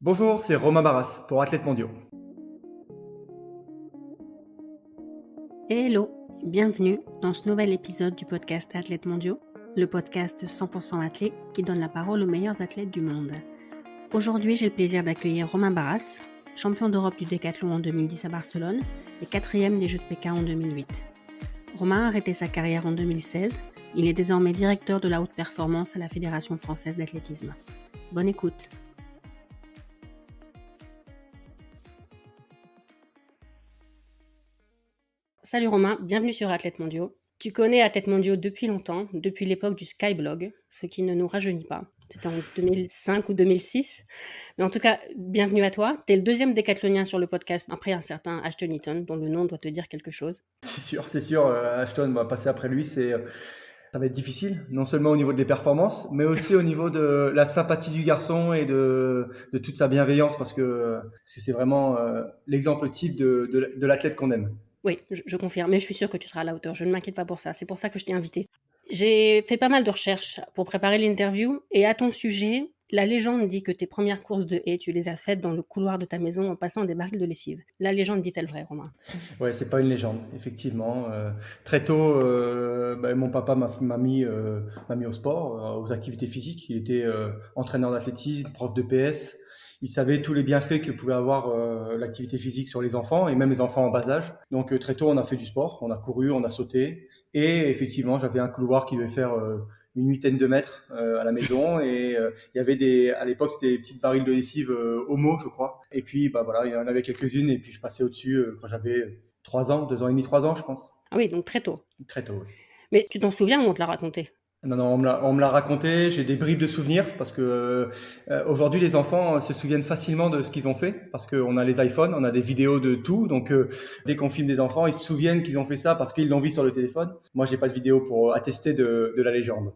Bonjour, c'est Romain Barras pour Athlètes Mondiaux. Hello, bienvenue dans ce nouvel épisode du podcast Athlètes Mondiaux, le podcast 100% athlète qui donne la parole aux meilleurs athlètes du monde. Aujourd'hui, j'ai le plaisir d'accueillir Romain Barras, champion d'Europe du décathlon en 2010 à Barcelone et 4e des Jeux de Pékin en 2008. Romain a arrêté sa carrière en 2016, il est désormais directeur de la haute performance à la Fédération française d'athlétisme. Bonne écoute. Salut Romain, bienvenue sur Athlètes Mondiaux. Tu connais Athlètes Mondiaux depuis longtemps, depuis l'époque du Skyblog, ce qui ne nous rajeunit pas. C'était en 2005 ou 2006. Mais en tout cas, bienvenue à toi. Tu es le deuxième décathlonien sur le podcast, après un certain Ashton Eaton, dont le nom doit te dire quelque chose. C'est sûr, Ashton va passer après lui, ça va être difficile, non seulement au niveau des performances, mais aussi au niveau de la sympathie du garçon et de toute sa bienveillance, parce que c'est vraiment l'exemple type de l'athlète qu'on aime. Oui, je confirme, mais je suis sûre que tu seras à la hauteur. Je ne m'inquiète pas pour ça. C'est pour ça que je t'ai invité. J'ai fait pas mal de recherches pour préparer l'interview et à ton sujet, la légende dit que tes premières courses de haies, tu les as faites dans le couloir de ta maison en passant des barils de lessive. La légende dit-elle vrai, Romain? Ouais, c'est pas une légende, effectivement. Très tôt, mon papa m'a mis au sport, aux activités physiques. Il était entraîneur d'athlétisme, prof de PS. Il savait tous les bienfaits que pouvait avoir l'activité physique sur les enfants et même les enfants en bas âge. Donc très tôt, on a fait du sport, on a couru, on a sauté. Et effectivement, j'avais un couloir qui devait faire une huitaine de mètres à la maison. Et il y avait à l'époque, c'était des petites barils de lessive Homo, je crois. Et puis, bah voilà, il y en avait quelques-unes. Et puis, je passais au-dessus quand j'avais 3 ans, 2 ans et demi, 3 ans, je pense. Ah oui, donc très tôt. Très tôt, oui. Mais tu t'en souviens ou on te l'a raconté? Non, non, on me l'a raconté, j'ai des bribes de souvenirs parce que aujourd'hui les enfants se souviennent facilement de ce qu'ils ont fait parce qu'on a les iPhones, on a des vidéos de tout, donc dès qu'on filme des enfants, ils se souviennent qu'ils ont fait ça parce qu'ils l'ont vu sur le téléphone. Moi, j'ai pas de vidéo pour attester de la légende.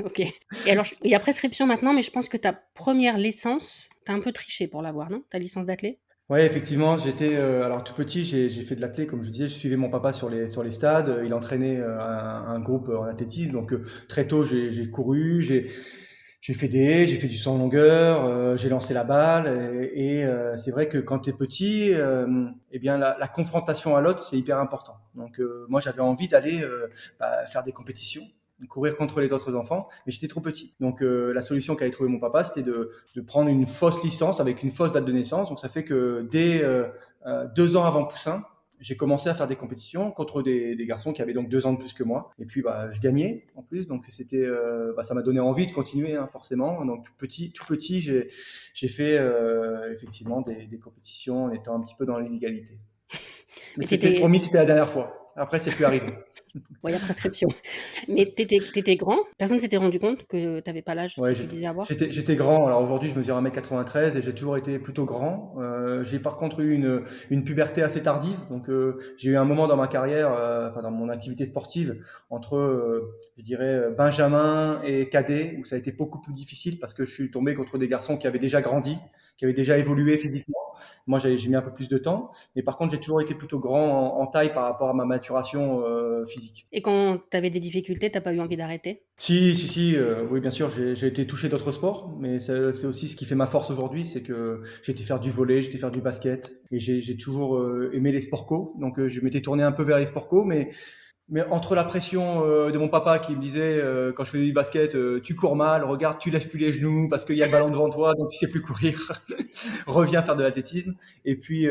Ok. Et alors, il y a prescription maintenant, mais je pense que ta première licence, t'as un peu triché pour l'avoir, non? Ta licence d'athlète? Ouais, effectivement, j'étais alors tout petit, j'ai fait de l'athlé, comme je disais, je suivais mon papa sur les stades, il entraînait un groupe en athlétisme, donc très tôt j'ai couru, j'ai fait des haies, j'ai fait du saut en longueur, j'ai lancé la balle et c'est vrai que quand tu es petit, eh bien la confrontation à l'autre, c'est hyper important. Donc moi j'avais envie d'aller faire des compétitions, courir contre les autres enfants, mais j'étais trop petit. Donc la solution qu'avait trouvé mon papa, c'était de prendre une fausse licence avec une fausse date de naissance. Donc ça fait que dès 2 ans avant Poussin, j'ai commencé à faire des compétitions contre des garçons qui avaient donc 2 ans de plus que moi. Et puis je gagnais en plus, donc ça m'a donné envie de continuer, hein, forcément. Donc tout petit, j'ai fait effectivement des compétitions en étant un petit peu dans l'illégalité. Mais Mais c'était t'étais... promis, c'était la dernière fois. Après, c'est plus arrivé. Bon, il y a prescription. Mais t'étais grand? Personne s'était rendu compte que t'avais pas l'âge Ouais, que tu disais avoir? j'étais grand. Alors aujourd'hui, je mesure 1,93 m et j'ai toujours été plutôt grand. J'ai par contre eu une puberté assez tardive. Donc j'ai eu un moment dans ma carrière, enfin dans mon activité sportive, entre, je dirais, Benjamin et cadet, où ça a été beaucoup plus difficile parce que je suis tombé contre des garçons qui avaient déjà grandi, qui avaient déjà évolué physiquement. Moi, j'ai mis un peu plus de temps. Mais par contre, j'ai toujours été plutôt grand en taille par rapport à ma maturation physique. Et quand t'avais des difficultés, t'as pas eu envie d'arrêter? Si, si, si, oui, bien sûr, j'ai été touché d'autres sports, mais c'est aussi ce qui fait ma force aujourd'hui, c'est que j'ai été faire du volley, j'ai été faire du basket, et j'ai toujours aimé les sports co, donc je m'étais tourné un peu vers les sports co, mais entre la pression de mon papa qui me disait quand je faisais du basket, tu cours mal, regarde, tu lèves plus les genoux parce qu'il y a le ballon devant toi, donc tu sais plus courir, reviens faire de l'athlétisme. Et puis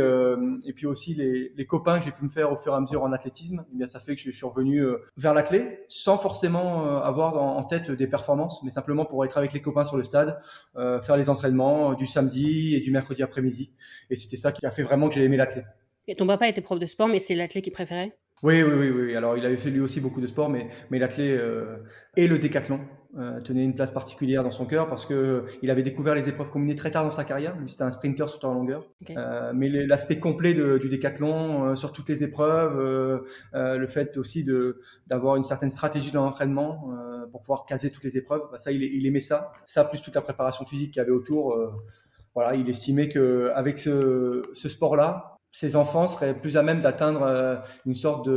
aussi les copains que j'ai pu me faire au fur et à mesure en athlétisme, eh bien ça fait que je suis revenu vers l'athlé sans forcément avoir en tête des performances, mais simplement pour être avec les copains sur le stade, faire les entraînements du samedi et du mercredi après-midi. Et c'était ça qui a fait vraiment que j'ai aimé l'athlé. Et ton papa était prof de sport, mais c'est l'athlète qu'il préférait? Oui, oui, oui, oui. Alors, il avait fait lui aussi beaucoup de sport, mais l'athlé et le décathlon tenaient une place particulière dans son cœur parce que il avait découvert les épreuves combinées très tard dans sa carrière. Lui, c'était un sprinter sauteur en longueur. Ok. Mais l'aspect complet du décathlon sur toutes les épreuves, le fait aussi d'avoir une certaine stratégie dans l'entraînement pour pouvoir caser toutes les épreuves, bah, ça, il aimait ça. Ça, plus toute la préparation physique qu'il y avait autour. Voilà, il estimait qu'avec ce sport-là, ses enfants seraient plus à même d'atteindre une sorte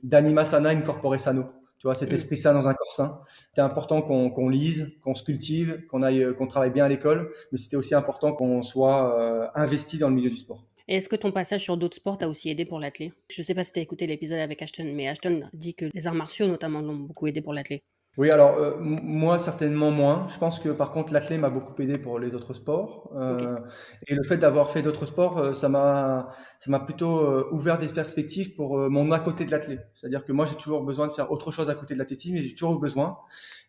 d'anima sana in corpore sano. Tu vois, cet esprit sain dans un corps sain. C'était important qu'on lise, qu'on se cultive, qu'on travaille bien à l'école, mais c'était aussi important qu'on soit investi dans le milieu du sport. Et est-ce que ton passage sur d'autres sports t'a aussi aidé pour l'athlé? Je ne sais pas si tu as écouté l'épisode avec Ashton, mais Ashton dit que les arts martiaux notamment l'ont beaucoup aidé pour l'athlé. Oui, alors moi certainement moins. Je pense que par contre l'athlé m'a beaucoup aidé pour les autres sports. Ok. Et le fait d'avoir fait d'autres sports, ça m'a plutôt ouvert des perspectives pour mon à côté de l'athlé. C'est-à-dire que moi j'ai toujours besoin de faire autre chose à côté de l'athlétisme, et j'ai toujours eu besoin.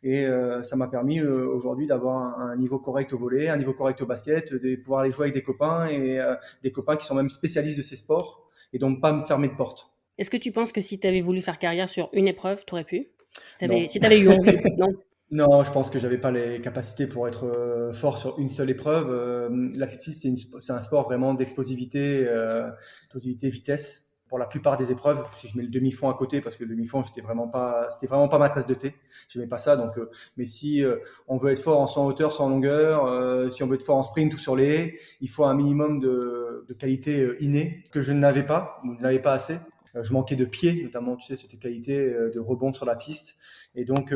Et ça m'a permis aujourd'hui d'avoir un niveau correct au volley, un niveau correct au basket, de pouvoir aller jouer avec des copains, et des copains qui sont même spécialistes de ces sports, et donc pas me fermer de porte. Est-ce que tu penses que si tu avais voulu faire carrière sur une épreuve, tu aurais pu? Non. Si tu avais eu envie, non? Non, je pense que j'avais pas les capacités pour être fort sur une seule épreuve. L'athlétisme, c'est un sport vraiment d'explosivité, vitesse. Pour la plupart des épreuves, si je mets le demi-fond à côté, parce que le demi-fond, c'était vraiment pas ma tasse de thé. J'aimais pas ça. Donc, mais si on veut être fort en 100 hauteur, 100 longueur, si on veut être fort en sprint ou sur les haies, il faut un minimum de qualité innée que je n'avais pas, ou ne n'avais pas assez. Je manquais de pied, notamment, tu sais, cette qualité de rebond sur la piste. Et donc,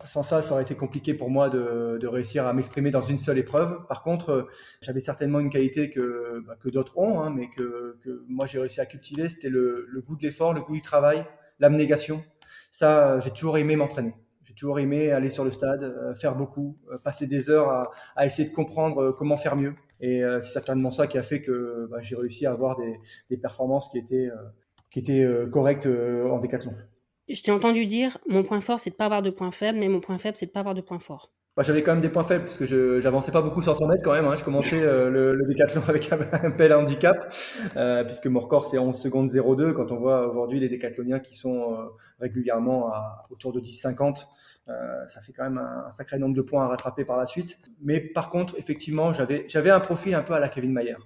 sans ça, ça aurait été compliqué pour moi de réussir à m'exprimer dans une seule épreuve. Par contre, j'avais certainement une qualité que d'autres ont, hein, mais que moi j'ai réussi à cultiver, c'était le goût de l'effort, le goût du travail, l'abnégation. Ça, j'ai toujours aimé m'entraîner. J'ai toujours aimé aller sur le stade, faire beaucoup, passer des heures à essayer de comprendre comment faire mieux. Et c'est certainement ça qui a fait que j'ai réussi à avoir des performances qui étaient correctes en décathlon. Je t'ai entendu dire, mon point fort, c'est de pas avoir de points faibles, mais mon point faible, c'est de pas avoir de points forts. J'avais quand même des points faibles parce que je j'avançais pas beaucoup sur 100 mètres quand même, hein. Je commençais le décathlon avec un bel handicap, puisque mon record c'est 11 secondes 02. Quand on voit aujourd'hui les décathloniens qui sont régulièrement autour de 10,50, ça fait quand même un sacré nombre de points à rattraper par la suite. Mais par contre, effectivement, j'avais un profil un peu à la Kevin Mayer,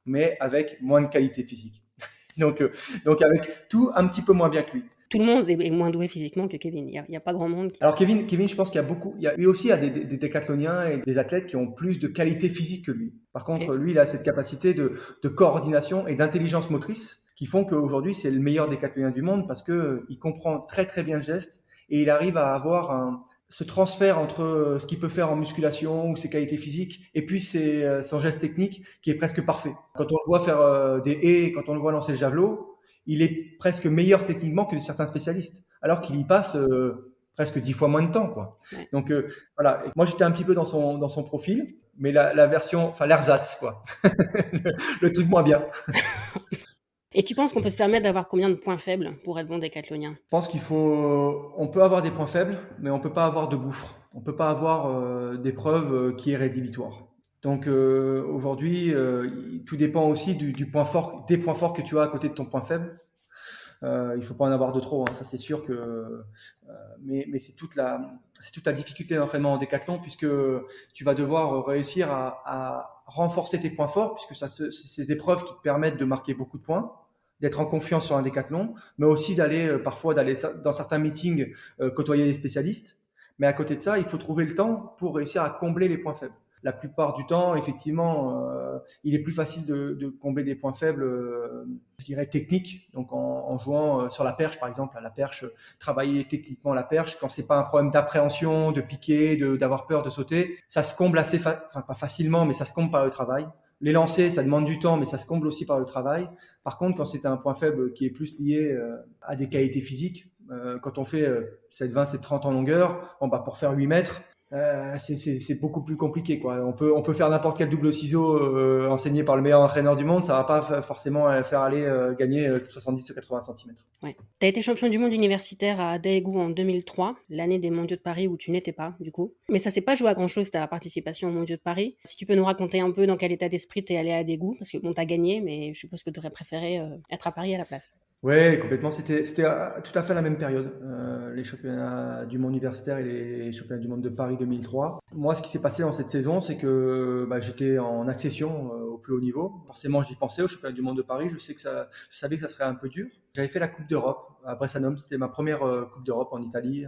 mais avec moins de qualité physique. Donc, euh, donc avec tout un petit peu moins bien que lui. Tout le monde est moins doué physiquement que Kevin. Il y a pas grand monde qui... Alors Kevin, je pense qu'il y a beaucoup, lui aussi, il y a des décathloniens et des athlètes qui ont plus de qualité physique que lui. Par contre, Ok. lui, il a cette capacité de coordination et d'intelligence motrice qui font qu'aujourd'hui, c'est le meilleur décathlonien du monde parce que il comprend très très bien le geste, et il arrive à avoir ce transfert entre ce qu'il peut faire en musculation ou ses qualités physiques et puis son geste technique qui est presque parfait. Quand on le voit faire des haies, quand on le voit lancer le javelot, il est presque meilleur techniquement que certains spécialistes, alors qu'il y passe presque 10 fois moins de temps, quoi. Ouais. Donc voilà, et moi j'étais un petit peu dans son profil, mais la version, enfin l'ersatz, quoi, le truc moins bien. Et tu penses qu'on peut se permettre d'avoir combien de points faibles pour être bon décathlonien? Je pense on peut avoir des points faibles, mais on peut pas avoir de gouffre. On peut pas avoir d'épreuve qui est rédhibitoire. Donc aujourd'hui, tout dépend aussi du point fort, des points forts que tu as à côté de ton point faible. Il faut pas en avoir de trop, hein, ça c'est sûr que. Mais c'est toute la difficulté d'entraînement en décathlon, puisque tu vas devoir réussir à renforcer tes points forts, puisque c'est ces épreuves qui te permettent de marquer beaucoup de points, d'être en confiance sur un décathlon, mais aussi d'aller dans certains meetings côtoyer des spécialistes. Mais à côté de ça, il faut trouver le temps pour réussir à combler les points faibles. La plupart du temps, effectivement, il est plus facile de combler des points faibles, je dirais techniques, donc en jouant sur la perche, par exemple. À la perche, travailler techniquement la perche, quand c'est pas un problème d'appréhension, de piquer, d'avoir peur de sauter, ça se comble enfin pas facilement, mais ça se comble par le travail. Les lancers, ça demande du temps, mais ça se comble aussi par le travail. Par contre, quand c'est un point faible qui est plus lié à des qualités physiques, quand on fait 7,20, 7,30 en longueur, pour faire 8 mètres, c'est beaucoup plus compliqué, quoi. On peut faire n'importe quel double ciseau enseigné par le meilleur entraîneur du monde, ça va pas forcément faire aller gagner 70 ou 80 cm. Ouais. Tu as été champion du monde universitaire à Daegu en 2003, l'année des Mondiaux de Paris où tu n'étais pas, du coup. Mais ça s'est pas joué à grand-chose, ta participation aux Mondiaux de Paris. Si tu peux nous raconter un peu dans quel état d'esprit t'es allé à Daegu, parce que bon, t'as gagné, mais je suppose que tu aurais préféré être à Paris à la place. Ouais, complètement. C'était tout à fait la même période, les championnats du monde universitaire et les championnats du monde de Paris 2003. Moi, ce qui s'est passé dans cette saison, c'est que j'étais en accession au plus haut niveau. Forcément, j'y pensais au championnat du monde de Paris. Je savais que ça serait un peu dur. J'avais fait la Coupe d'Europe à Bressanone. C'était ma première Coupe d'Europe en Italie,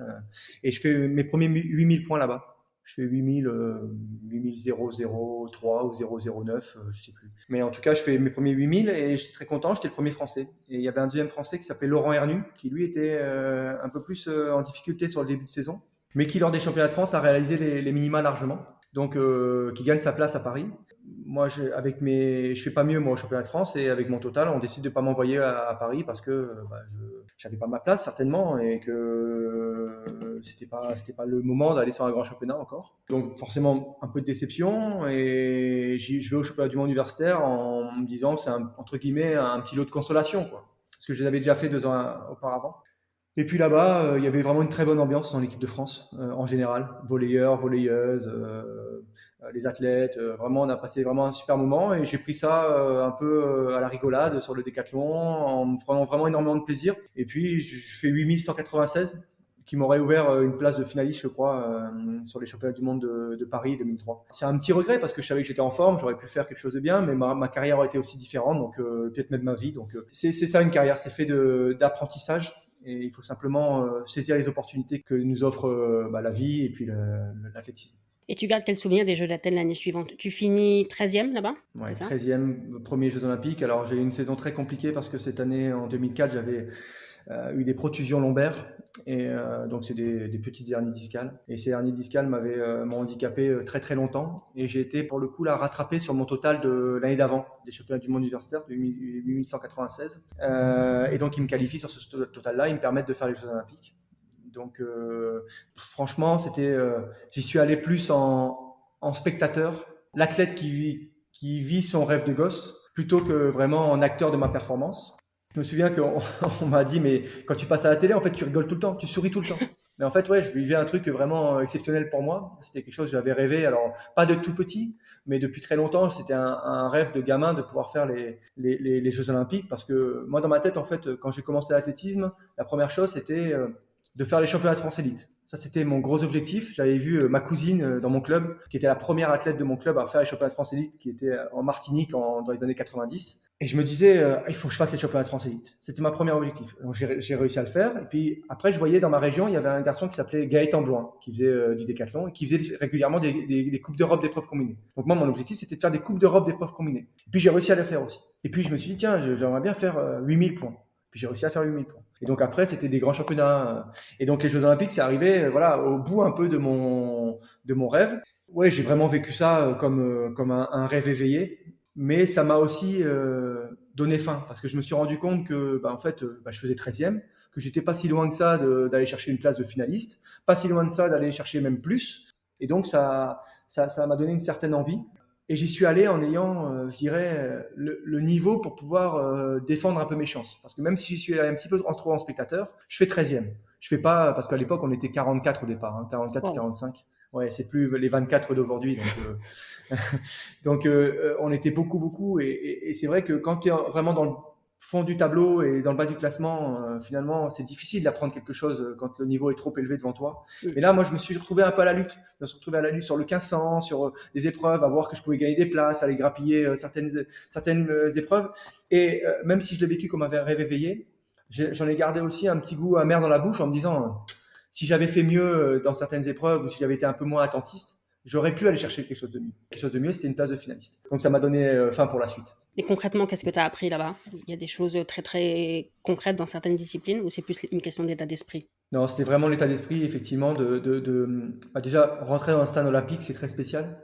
et je fais mes premiers 8000 points là-bas. Je fais 8000 ou 009, je sais plus. Mais en tout cas, je fais mes premiers 8000 et j'étais très content. J'étais le premier Français. Et il y avait un deuxième Français qui s'appelait Laurent Hernu, qui lui était un peu plus en difficulté sur le début de saison, mais qui lors des championnats de France a réalisé les minima largement. Donc, qui gagne sa place à Paris. Moi, je fais pas mieux moi au championnat de France et avec mon total, on décide de pas m'envoyer à Paris parce que j'avais pas ma place certainement et que c'était pas le moment d'aller sur un grand championnat encore. Donc forcément un peu de déception et je vais au championnat du monde universitaire en me disant que c'est entre guillemets un petit lot de consolation quoi, parce que je l'avais déjà fait 2 ans auparavant. Et puis là-bas, il y avait vraiment une très bonne ambiance dans l'équipe de France, en général. Volleyeurs, volleyeuses, les athlètes. Vraiment, on a passé vraiment un super moment et j'ai pris ça un peu à la rigolade sur le décathlon, en me prenant vraiment énormément de plaisir. Et puis, je fais 8196, qui m'aurait ouvert une place de finaliste, je crois, sur les championnats du monde de Paris 2003. C'est un petit regret parce que je savais que j'étais en forme, j'aurais pu faire quelque chose de bien, mais ma carrière aurait été aussi différente, donc peut-être même ma vie. Donc c'est ça une carrière, c'est fait d'apprentissage. Et il faut simplement saisir les opportunités que nous offre la vie et puis l'athlétisme. Et tu gardes quel souvenir des Jeux d'Athènes l'année suivante? Tu finis 13e là-bas? Ouais, C'est ça? 13e, premier Jeux Olympiques. Alors j'ai eu une saison très compliquée parce que cette année, en 2004, j'avais eu des protusions lombaires. Et donc c'est des petites hernies discales. Et ces hernies discales m'ont handicapé très très longtemps. Et j'ai été pour le coup là rattrapé sur mon total de l'année d'avant, des championnats du monde universitaire de 8196. Et donc ils me qualifient sur ce total-là, ils me permettent de faire les Jeux Olympiques. Donc franchement, j'y suis allé plus en spectateur, l'athlète qui vit son rêve de gosse, plutôt que vraiment en acteur de ma performance. Je me souviens qu'on on m'a dit, mais quand tu passes à la télé, en fait, tu rigoles tout le temps, tu souris tout le temps. Mais en fait, ouais, je vivais un truc vraiment exceptionnel pour moi. C'était quelque chose que j'avais rêvé, alors pas de tout petit, mais depuis très longtemps, c'était un rêve de gamin de pouvoir faire les Jeux Olympiques. Parce que moi, dans ma tête, en fait, quand j'ai commencé l'athlétisme, la première chose, c'était de faire les championnats de France élite. Ça, c'était mon gros objectif. J'avais vu ma cousine dans mon club, qui était la première athlète de mon club à faire les championnats de France élite, qui était en Martinique dans les années 90. Et je me disais, il faut que je fasse les championnats de France élite. C'était ma première objectif. Donc, j'ai réussi à le faire. Et puis après, je voyais dans ma région, il y avait un garçon qui s'appelait Gaëtan Bloin, qui faisait du décathlon et qui faisait régulièrement des coupes d'Europe d'épreuves combinées. Donc moi, mon objectif, c'était de faire des coupes d'Europe d'épreuves combinées. Et puis j'ai réussi à le faire aussi. Et puis je me suis dit, tiens, j'aimerais bien faire 8000 points. Puis j'ai réussi à faire 8000 points. Et donc après, c'était des grands championnats. Et donc les Jeux Olympiques, c'est arrivé voilà, au bout un peu de mon rêve. Ouais, j'ai vraiment vécu ça comme un rêve éveillé. Mais ça m'a aussi donné faim parce que je me suis rendu compte que en fait, je faisais 13e, que j'étais pas si loin que ça d'aller chercher une place de finaliste, pas si loin de ça d'aller chercher même plus. Et donc ça m'a donné une certaine envie. Et j'y suis allé en ayant, je dirais, le niveau pour pouvoir défendre un peu mes chances. Parce que même si j'y suis allé un petit peu trop en spectateur, je fais 13e. Je fais pas, parce qu'à l'époque, on était 44 au départ, 44 ou 45. Ouais, c'est plus les 24 d'aujourd'hui. Donc, on était beaucoup. Et c'est vrai que quand tu es vraiment dans le fond du tableau et dans le bas du classement, finalement, c'est difficile d'apprendre quelque chose quand le niveau est trop élevé devant toi. Et là, moi, je me suis retrouvé un peu à la lutte. Je me suis retrouvé à la lutte sur le 1500, sur des épreuves, à voir que je pouvais gagner des places, aller grappiller certaines épreuves. Et même si je l'ai vécu comme un rêve éveillé, j'en ai gardé aussi un petit goût amer dans la bouche en me disant, si j'avais fait mieux dans certaines épreuves ou si j'avais été un peu moins attentiste, j'aurais pu aller chercher quelque chose de mieux. Quelque chose de mieux, c'était une place de finaliste. Donc ça m'a donné faim pour la suite. Et concrètement, qu'est-ce que tu as appris là-bas? Il y a des choses très très concrètes dans certaines disciplines ou c'est plus une question d'état d'esprit? Non, c'était vraiment l'état d'esprit, effectivement, déjà, rentrer dans un stade olympique, c'est très spécial.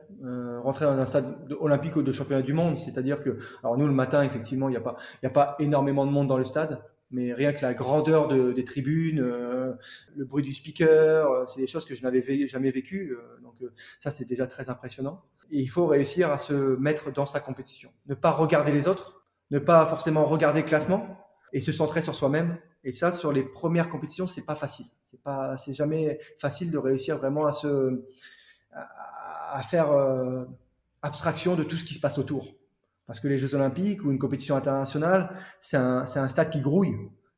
Rentrer dans un stade olympique ou de championnat du monde, c'est-à-dire que, alors nous, le matin, effectivement, il y a pas énormément de monde dans le stade, mais rien que la grandeur des tribunes, le bruit du speaker, c'est des choses que je n'avais jamais vécues. Donc ça, c'est déjà très impressionnant. Et il faut réussir à se mettre dans sa compétition. Ne pas regarder les autres, ne pas forcément regarder le classement et se centrer sur soi-même. Et ça, sur les premières compétitions, c'est pas facile. C'est jamais facile de réussir vraiment à faire abstraction de tout ce qui se passe autour. Parce que les Jeux Olympiques ou une compétition internationale, c'est un stade qui grouille.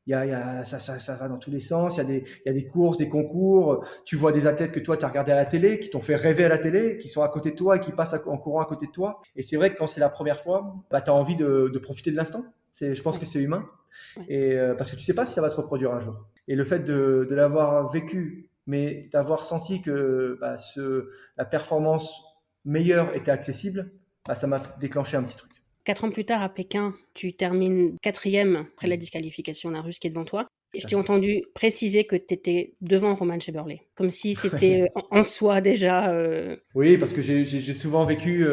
Ça va dans tous les sens. Il y a des courses, des concours. Tu vois des athlètes que toi, tu as regardé à la télé, qui t'ont fait rêver à la télé, qui sont à côté de toi et qui passent en courant à côté de toi. Et c'est vrai que quand c'est la première fois, tu as envie de profiter de l'instant. Je pense que c'est humain. Et parce que tu sais pas si ça va se reproduire un jour. Et le fait de l'avoir vécu mais d'avoir senti que la performance meilleure était accessible, ça m'a déclenché un petit truc. 4 ans plus tard, à Pékin, tu termines 4e après la disqualification d'un Russe qui est devant toi. Et je t'ai entendu préciser que tu étais devant Roman Sheberley, comme si c'était en soi déjà... Oui, parce que j'ai souvent vécu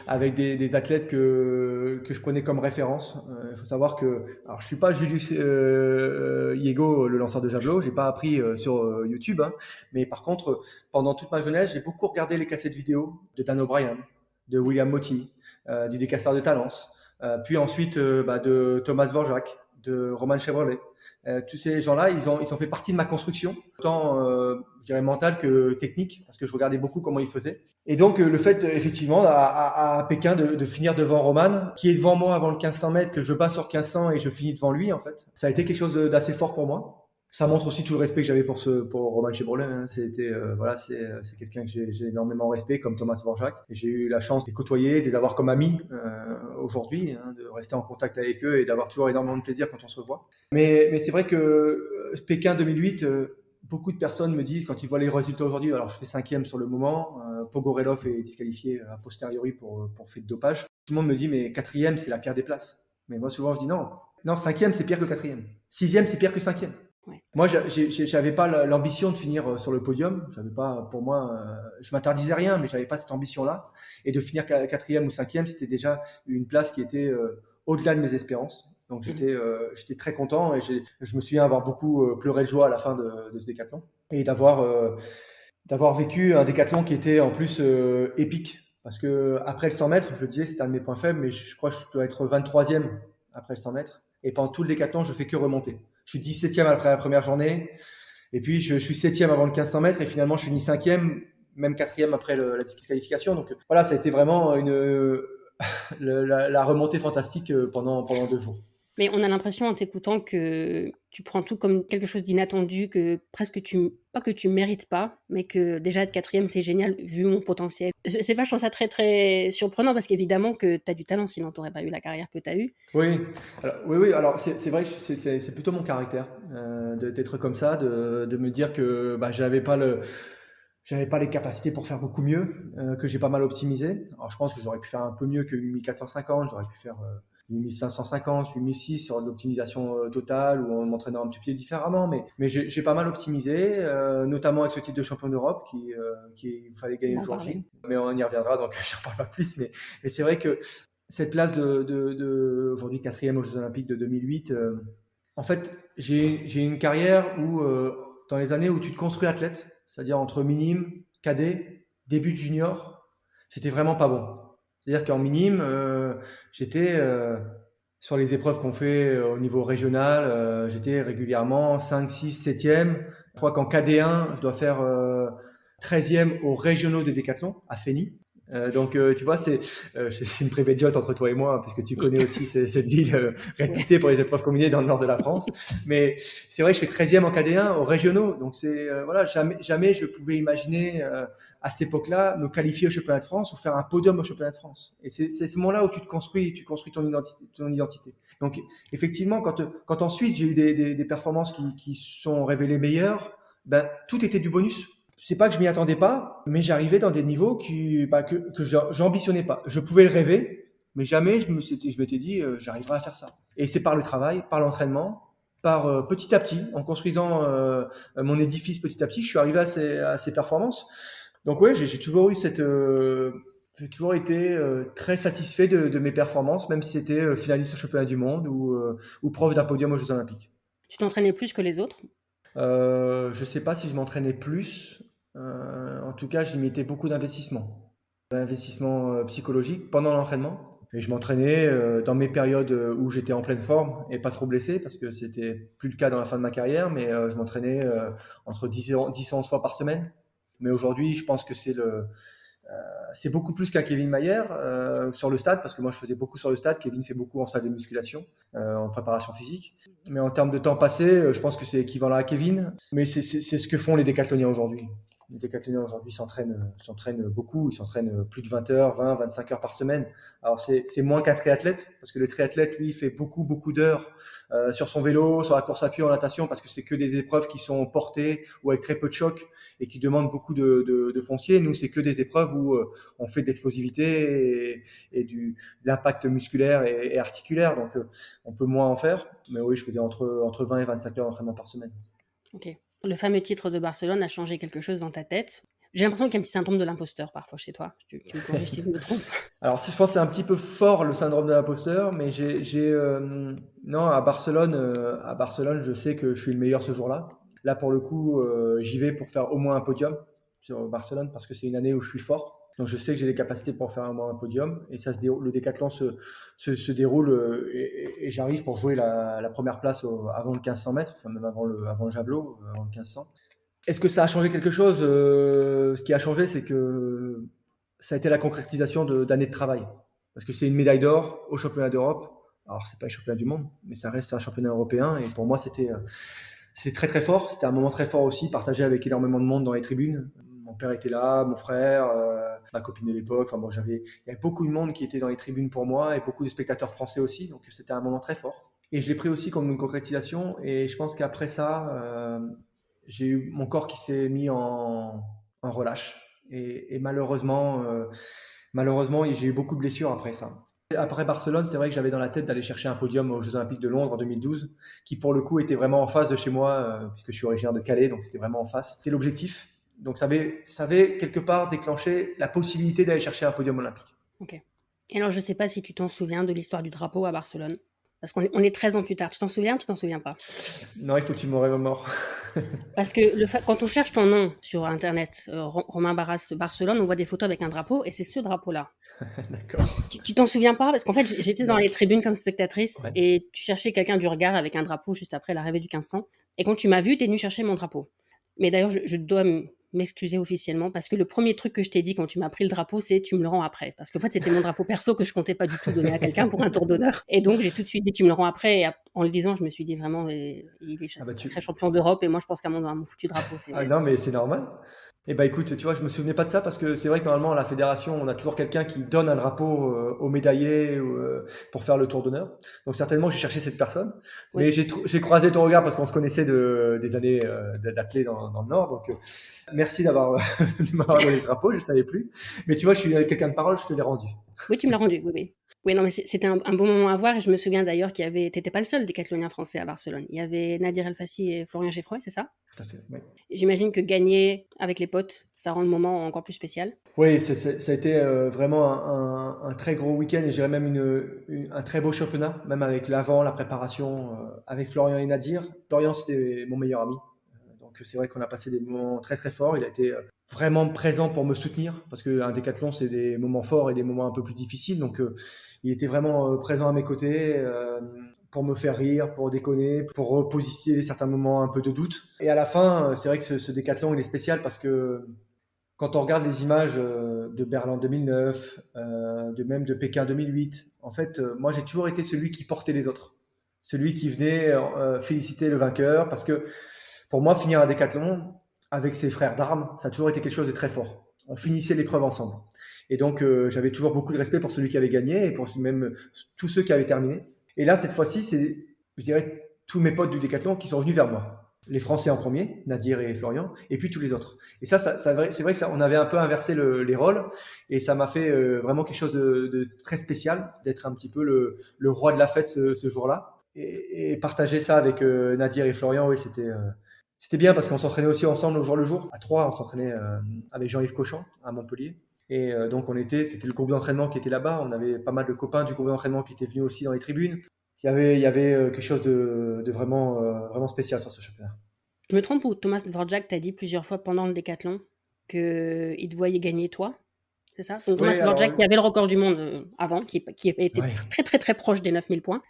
avec des athlètes que je prenais comme référence. Il faut savoir que, alors je suis pas Julius Yego, le lanceur de javelot, j'ai pas appris sur YouTube, hein, mais par contre, pendant toute ma jeunesse, j'ai beaucoup regardé les cassettes vidéo de Dan O'Brien, de William Moty, du Décasseur de Talence, puis ensuite de Thomas Dvorak, de Roman Chevrolet. Tous ces gens-là, ils ont fait partie de ma construction, tant je dirais mentale que technique, parce que je regardais beaucoup comment ils faisaient. Et donc le fait effectivement à Pékin de finir devant Roman, qui est devant moi avant le 1500 mètres, que je bats sur 1500 et je finis devant lui, en fait, ça a été quelque chose d'assez fort pour moi. Ça montre aussi tout le respect que j'avais pour Roman Chevrolet. Hein. C'était c'est quelqu'un que j'ai énormément respect, comme Thomas Dvorak. Et j'ai eu la chance de les côtoyer, de les avoir comme amis aujourd'hui, hein, de rester en contact avec eux et d'avoir toujours énormément de plaisir quand on se revoit. Mais c'est vrai que Pékin 2008, beaucoup de personnes me disent quand ils voient les résultats aujourd'hui. Alors je fais 5e sur le moment. Pogorelov est disqualifié a posteriori pour fait de dopage. Tout le monde me dit mais 4e c'est la pire des places. Mais moi souvent je dis non, 5e c'est pire que 4e. 6e c'est pire que 5e. Ouais. Moi, j'avais pas l'ambition de finir sur le podium. J'avais pas, pour moi, je m'interdisais rien, mais j'avais pas cette ambition-là. Et de finir 4e ou 5e, c'était déjà une place qui était au-delà de mes espérances. Donc j'étais très content et je me souviens avoir beaucoup pleuré de joie à la fin de ce décathlon et d'avoir vécu un décathlon qui était en plus épique. Parce que après le 100 mètres, je disais c'était un de mes points faibles, mais je crois que je dois être 23e après le 100 mètres. Et pendant tout le décathlon, je fais que remonter. Je suis 17e après la première journée, et puis je suis 7e avant le 1500 mètres, et finalement je finis 5e, même 4e après la disqualification. Donc voilà, ça a été vraiment la remontée fantastique pendant 2 jours. Mais on a l'impression en t'écoutant que tu prends tout comme quelque chose d'inattendu, que presque pas que tu mérites pas, mais que déjà être 4e, c'est génial vu mon potentiel. Je trouve ça très très surprenant parce qu'évidemment que tu as du talent, sinon tu n'aurais pas eu la carrière que tu as eue. Oui, alors c'est vrai que c'est plutôt mon caractère d'être comme ça, de me dire que j'avais pas les capacités pour faire beaucoup mieux, que j'ai pas mal optimisé. Alors je pense que j'aurais pu faire un peu mieux que 8450, j'aurais pu faire 8550, 8006 sur l'optimisation totale ou en m'entraînant un petit peu différemment, mais j'ai pas mal optimisé, notamment avec ce titre de champion d'Europe qu'il fallait gagner le jour J. Mais on y reviendra, donc j'en parle pas plus. Mais c'est vrai que cette place de aujourd'hui 4e aux Jeux Olympiques de 2008, en fait, j'ai une carrière où, dans les années où tu te construis athlète, c'est-à-dire entre minime, cadet, début de junior, j'étais vraiment pas bon. C'est-à-dire qu'en minime, j'étais sur les épreuves qu'on fait au niveau régional, j'étais régulièrement 5, 6, 7e. Je crois qu'en KD1, je dois faire 13e aux régionaux des décathlons à Fény. Donc tu vois, c'est une private jet entre toi et moi, puisque tu connais aussi cette ville réputée pour les épreuves combinées dans le nord de la France. Mais c'est vrai que je fais 13e en KD1 aux régionaux, donc c'est voilà, jamais je pouvais imaginer à cette époque-là me qualifier au championnat de France ou faire un podium au championnat de France. Et c'est ce moment-là où tu construis ton identité. Donc effectivement, quand ensuite j'ai eu des performances qui sont révélées meilleures, tout était du bonus. C'est pas que je m'y attendais pas, mais j'arrivais dans des niveaux que j'ambitionnais pas. Je pouvais le rêver, mais jamais je m'étais dit j'arriverai à faire ça. Et c'est par le travail, par l'entraînement, par petit à petit, en construisant mon édifice petit à petit, je suis arrivé à ces performances. Donc ouais, j'ai toujours eu j'ai toujours été très satisfait de mes performances, même si c'était finaliste au championnat du monde ou proche d'un podium aux Jeux Olympiques. Tu t'entraînais plus que les autres ? Je sais pas si je m'entraînais plus. En tout cas, j'y mettais beaucoup d'investissement. D'investissement psychologique pendant l'entraînement. Et je m'entraînais dans mes périodes où j'étais en pleine forme et pas trop blessé, parce que c'était plus le cas dans la fin de ma carrière, mais je m'entraînais entre 10 et 11 fois par semaine. Mais aujourd'hui, je pense que c'est beaucoup plus qu'un Kevin Mayer sur le stade, parce que moi je faisais beaucoup sur le stade. Kevin fait beaucoup en salle de musculation, en préparation physique. Mais en termes de temps passé, je pense que c'est équivalent à Kevin. Mais c'est ce que font les décathloniens aujourd'hui. Les décathloniens aujourd'hui s'entraînent beaucoup, ils s'entraînent plus de 20 heures, 20, 25 heures par semaine. Alors c'est moins qu'un triathlète, parce que le triathlète, lui, il fait beaucoup d'heures sur son vélo, sur la course à pied, en natation, parce que c'est que des épreuves qui sont portées ou avec très peu de choc et qui demandent beaucoup de foncier. Nous, c'est que des épreuves où on fait de l'explosivité de l'impact musculaire et articulaire, donc on peut moins en faire. Mais oui, je faisais entre 20 et 25 heures d'entraînement par semaine. Ok. Le fameux titre de Barcelone a changé quelque chose dans ta tête. J'ai l'impression qu'il y a un petit syndrome de l'imposteur parfois chez toi. Tu me corriges si je me trompe. Alors, je pense que c'est un petit peu fort le syndrome de l'imposteur, mais non, à Barcelone, je sais que je suis le meilleur ce jour-là. Là, pour le coup, j'y vais pour faire au moins un podium sur Barcelone parce que c'est une année où je suis fort. Donc, je sais que j'ai les capacités pour faire au moins un podium. Et ça le décathlon se déroule et j'arrive pour jouer la première place avant le 1500 mètres, enfin même avant le javelot, avant le 1500. Est-ce que ça a changé quelque chose? Ce qui a changé, c'est que ça a été la concrétisation d'années de travail. Parce que c'est une médaille d'or au championnat d'Europe. Alors, c'est pas le championnat du monde, mais ça reste un championnat européen. Et pour moi, c'est très, très fort. C'était un moment très fort aussi, partagé avec énormément de monde dans les tribunes. Mon père était là, mon frère, ma copine de l'époque. Enfin bon, il y avait beaucoup de monde qui était dans les tribunes pour moi et beaucoup de spectateurs français aussi. Donc, c'était un moment très fort. Et je l'ai pris aussi comme une concrétisation. Et je pense qu'après ça, j'ai eu mon corps qui s'est mis en relâche. Et malheureusement, j'ai eu beaucoup de blessures après ça. Après Barcelone, c'est vrai que j'avais dans la tête d'aller chercher un podium aux Jeux Olympiques de Londres en 2012, qui pour le coup était vraiment en face de chez moi, puisque je suis originaire de Calais, donc c'était vraiment en face. C'était l'objectif. Donc ça avait quelque part déclenché la possibilité d'aller chercher un podium olympique. Ok. Et alors, je ne sais pas si tu t'en souviens de l'histoire du drapeau à Barcelone. Parce qu'on est 13 ans plus tard. Tu t'en souviens ou tu t'en souviens pas? Non, il faut que tu me remémores. Parce que quand on cherche ton nom sur Internet, Romain Barras Barcelone, on voit des photos avec un drapeau et c'est ce drapeau-là. D'accord. Tu t'en souviens pas? Parce qu'en fait, j'étais dans les tribunes comme spectatrice Ouais. et tu cherchais quelqu'un du regard avec un drapeau juste après l'arrivée du 1500. Et quand tu m'as vu, tu es venu chercher mon drapeau. Mais d'ailleurs, je dois m'excuser officiellement parce que le premier truc que je t'ai dit quand tu m'as pris le drapeau, c'est tu me le rends après. Parce qu'en fait, c'était mon drapeau perso que je comptais pas du tout donner à quelqu'un pour un tour d'honneur. Et donc, j'ai tout de suite dit tu me le rends après. Et en le disant, je me suis dit vraiment, il est sacré champion d'Europe et moi, je pense qu'à mon foutu drapeau. Ah non, mais c'est normal. Eh ben écoute, tu vois, je me souvenais pas de ça parce que c'est vrai que normalement à la fédération, on a toujours quelqu'un qui donne un drapeau au médaillé pour faire le tour d'honneur. Donc certainement, j'ai cherché cette personne. Oui. Mais j'ai croisé ton regard parce qu'on se connaissait des années d'athlètes dans le Nord. Donc merci de m'avoir donné le drapeau, je ne savais plus. Mais tu vois, je suis quelqu'un de parole, je te l'ai rendu. Oui, tu me l'as rendu, oui. Oui, non, mais c'était un bon moment à voir et je me souviens d'ailleurs t'étais pas le seul décathlonien français à Barcelone. Il y avait Nadir El Fassi et Florian Geffroy, c'est ça? Tout à fait, oui. J'imagine que gagner avec les potes, ça rend le moment encore plus spécial. Oui, ça a été vraiment un très gros week-end et je dirais même un très beau championnat, même avec l'avant, la préparation avec Florian et Nadir. Florian, c'était mon meilleur ami. Donc c'est vrai qu'on a passé des moments très très forts. Il a été vraiment présent pour me soutenir parce qu'un décathlon, c'est des moments forts et des moments un peu plus difficiles. Donc il était vraiment présent à mes côtés pour me faire rire, pour déconner, pour repositionner certains moments un peu de doute. Et à la fin, c'est vrai que ce décathlon, il est spécial parce que quand on regarde les images de Berlin 2009, même de Pékin 2008, en fait, moi j'ai toujours été celui qui portait les autres, celui qui venait féliciter le vainqueur, parce que pour moi, finir un décathlon avec ses frères d'armes, ça a toujours été quelque chose de très fort. On finissait l'épreuve ensemble. Et donc, j'avais toujours beaucoup de respect pour celui qui avait gagné et pour même tous ceux qui avaient terminé. Et là, cette fois-ci, c'est, je dirais, tous mes potes du décathlon qui sont venus vers moi. Les Français en premier, Nadir et Florian, et puis tous les autres. Et c'est vrai que on avait un peu inversé les rôles, et ça m'a fait vraiment quelque chose de très spécial, d'être un petit peu le roi de la fête ce jour-là. Et partager ça avec Nadir et Florian, oui, c'était bien parce qu'on s'entraînait aussi ensemble au jour le jour. À 3, on s'entraînait avec Jean-Yves Cauchon à Montpellier. Et donc c'était le groupe d'entraînement qui était là-bas. On avait pas mal de copains du groupe d'entraînement qui étaient venus aussi dans les tribunes. Il y avait quelque chose de vraiment spécial sur ce championnat. Je me trompe ou Thomas Dvorak t'a dit plusieurs fois pendant le décathlon qu'il te voyait gagner toi? C'est ça? Donc Thomas Dvorak qui avait le record du monde avant, qui était très très très proche des 9000 points.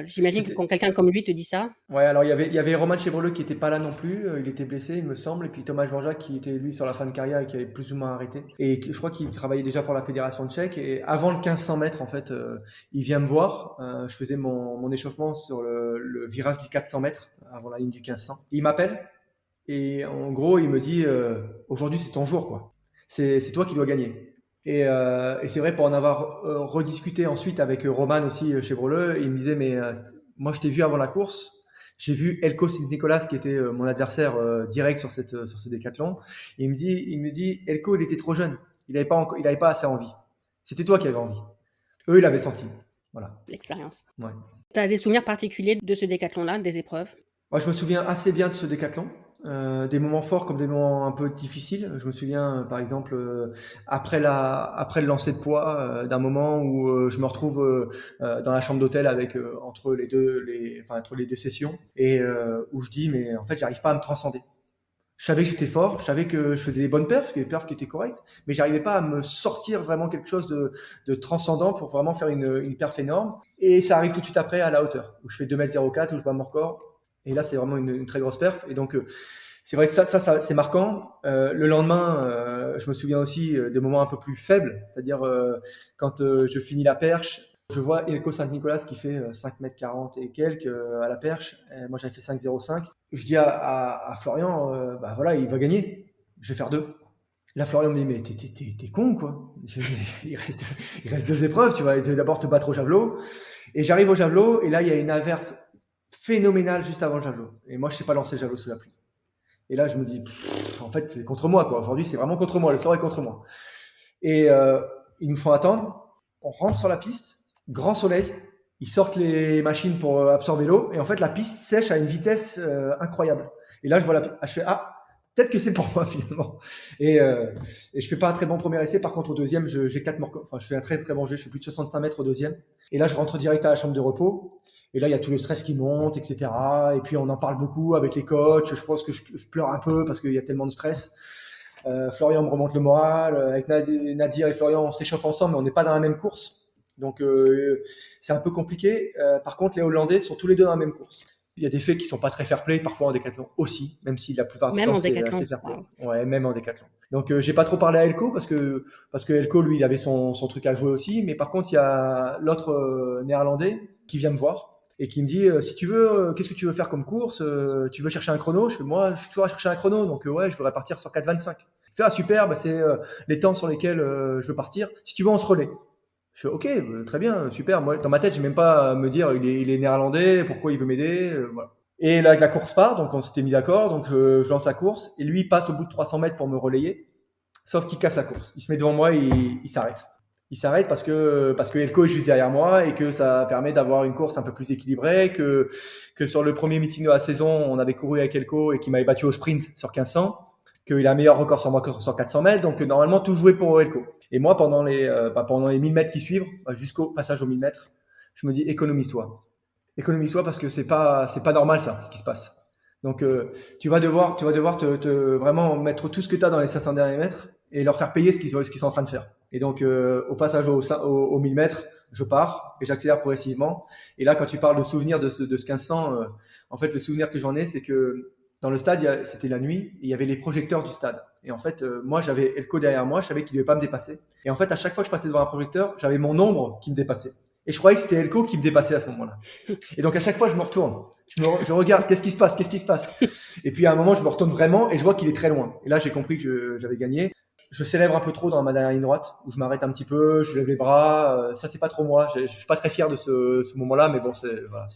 J'imagine que quand quelqu'un comme lui te dit ça. Ouais, alors il y avait Roman Chevroleux qui n'était pas là non plus, il était blessé il me semble, et puis Thomas Dvorak qui était lui sur la fin de carrière et qui avait plus ou moins arrêté. Et je crois qu'il travaillait déjà pour la fédération tchèque, et avant le 1500 mètres en fait, il vient me voir, je faisais mon échauffement sur le virage du 400 mètres, avant la ligne du 1500. Il m'appelle, Et en gros, il me dit aujourd'hui, c'est ton jour, quoi. C'est toi qui dois gagner. Et c'est vrai, pour en avoir rediscuté ensuite avec Roman aussi chez Breleux, il me disait, mais moi, je t'ai vu avant la course. J'ai vu Elko Saint-Nicolas, qui était mon adversaire direct sur ce décathlon. Et il me dit, Elko, il était trop jeune. Il avait pas assez envie. C'était toi qui avais envie. Eux, ils l'avaient senti. Voilà. L'expérience. Ouais. Tu as des souvenirs particuliers de ce décathlon-là, des épreuves? Moi, je me souviens assez bien de ce décathlon. Des moments forts comme des moments un peu difficiles. Je me souviens, par exemple, après le lancer de poids, d'un moment où je me retrouve dans la chambre d'hôtel avec entre les deux sessions, et où je dis, mais en fait, j'arrive pas à me transcender. Je savais que j'étais fort, je savais que je faisais des bonnes perfs, des perfs qui étaient correctes, mais j'arrivais pas à me sortir vraiment quelque chose de transcendant pour vraiment faire une perf énorme. Et ça arrive tout de suite après à la hauteur, où je fais 2,04 m, où je bats mon record. Et là, c'est vraiment une très grosse perf. Et donc, c'est vrai que ça c'est marquant. Le lendemain, je me souviens aussi des moments un peu plus faibles, c'est-à-dire quand je finis la perche, je vois Elko Saint-Nicolas qui fait 5,40 m et quelques à la perche. Et moi, j'avais fait 5,05 m. Je dis à Florian, bah voilà, il va gagner. Je vais faire 2. Là, Florian me dit, mais t'es con, quoi. Il reste 2 épreuves. Tu vas d'abord te battre au javelot. Et j'arrive au javelot, et là, il y a une averse phénoménale juste avant le javelot. Et moi, je sais pas lancer le javelot sous la pluie. Et là, je me dis, en fait, c'est contre moi, quoi. Aujourd'hui, c'est vraiment contre moi. Le sort est contre moi. Et ils nous font attendre. On rentre sur la piste. Grand soleil. Ils sortent les machines pour absorber l'eau. Et en fait, la piste sèche à une vitesse incroyable. Et là, je vois je fais, peut-être que c'est pour moi, finalement. Et je fais pas un très bon premier essai. Par contre, au deuxième, j'éclate enfin, je fais un très, très bon jet. Je fais plus de 65 mètres au deuxième. Et là, je rentre direct à la chambre de repos. Et là, il y a tout le stress qui monte, etc. Et puis, on en parle beaucoup avec les coachs. Je pense que je pleure un peu parce qu'il y a tellement de stress. Florian me remonte le moral. Avec Nadir et Florian, on s'échauffe ensemble, mais on n'est pas dans la même course. Donc, c'est un peu compliqué. Par contre, les Hollandais sont tous les deux dans la même course. Il y a des faits qui sont pas très fair-play, parfois en décathlon aussi, même si la plupart du Même temps, en c'est décathlon. assez fair-play. Wow. Ouais, même en décathlon. Donc, j'ai pas trop parlé à Elko parce que Elko, lui, il avait son truc à jouer aussi. Mais par contre, il y a l'autre néerlandais qui vient me voir et qui me dit, si tu veux, qu'est-ce que tu veux faire comme course? Tu veux chercher un chrono? Je fais, moi, je suis toujours à chercher un chrono. Donc, ouais, je voudrais partir sur 4,25. Il fait, super, bah, c'est les temps sur lesquels je veux partir. Si tu veux, on se relaie. Je fais, ok, très bien, super. Moi, dans ma tête, j'ai même pas à me dire, il est néerlandais, pourquoi il veut m'aider, voilà. Et là, la course part, donc on s'était mis d'accord, donc je lance la course, et lui, il passe au bout de 300 mètres pour me relayer, sauf qu'il casse la course. Il se met devant moi et il s'arrête. Il s'arrête parce que Elko est juste derrière moi et que ça permet d'avoir une course un peu plus équilibrée, que sur le premier meeting de la saison, on avait couru avec Elko et qu'il m'avait battu au sprint sur 1500, qu'il a un meilleur record sur moi que sur 400 mètres, donc normalement tout jouait pour Elko. Et moi, pendant les 1000 mètres qui suivent, jusqu'au passage aux 1000 mètres, je me dis, économise-toi. Économise-toi parce que c'est pas normal ça, ce qui se passe. Donc tu vas devoir vraiment mettre tout ce que tu as dans les 500 derniers mètres et leur faire payer ce qu'ils sont en train de faire. Et donc au passage aux 1000 mètres, je pars et j'accélère progressivement. Et là, quand tu parles de souvenirs de ce 1500, en fait, le souvenir que j'en ai, c'est que dans le stade, c'était la nuit, et il y avait les projecteurs du stade. Et en fait, moi, j'avais Elko derrière moi, je savais qu'il ne devait pas me dépasser. Et en fait, à chaque fois que je passais devant un projecteur, j'avais mon ombre qui me dépassait. Et je croyais que c'était Elko qui me dépassait à ce moment-là. Et donc, à chaque fois, je me retourne. Je regarde, qu'est-ce qui se passe? Et puis, à un moment, je me retourne vraiment et je vois qu'il est très loin. Et là, j'ai compris que j'avais gagné. Je célèbre un peu trop dans ma dernière ligne droite, où je m'arrête un petit peu, je lève les bras. Ça, c'est pas trop moi. Je suis pas très fier de ce moment-là, mais bon, voilà,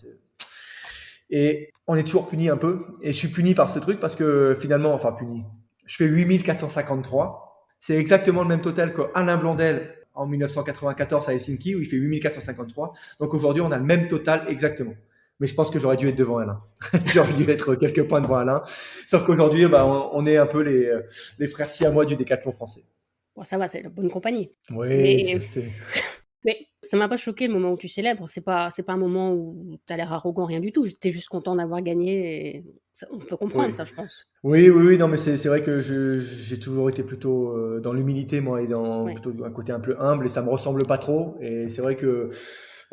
et on est toujours puni un peu. Et je suis puni par ce truc parce que finalement, enfin puni, je fais 8453. C'est exactement le même total qu'Alain Blondel en 1994 à Helsinki, où il fait 8453. Donc aujourd'hui, on a le même total exactement. Mais je pense que j'aurais dû être devant Alain. J'aurais dû être quelques points devant Alain. Sauf qu'aujourd'hui, on est un peu les frères siamois du décathlon français. Bon, ça va, c'est la bonne compagnie. Oui, Mais ça m'a pas choqué le moment où tu célèbres. C'est pas un moment où tu as l'air arrogant, rien du tout. T'es juste content d'avoir gagné. Et on peut comprendre oui. ça, je pense. Oui, non, mais c'est vrai que j'ai toujours été plutôt dans l'humilité, moi, et dans plutôt un côté un peu humble, et ça me ressemble pas trop. Et c'est vrai que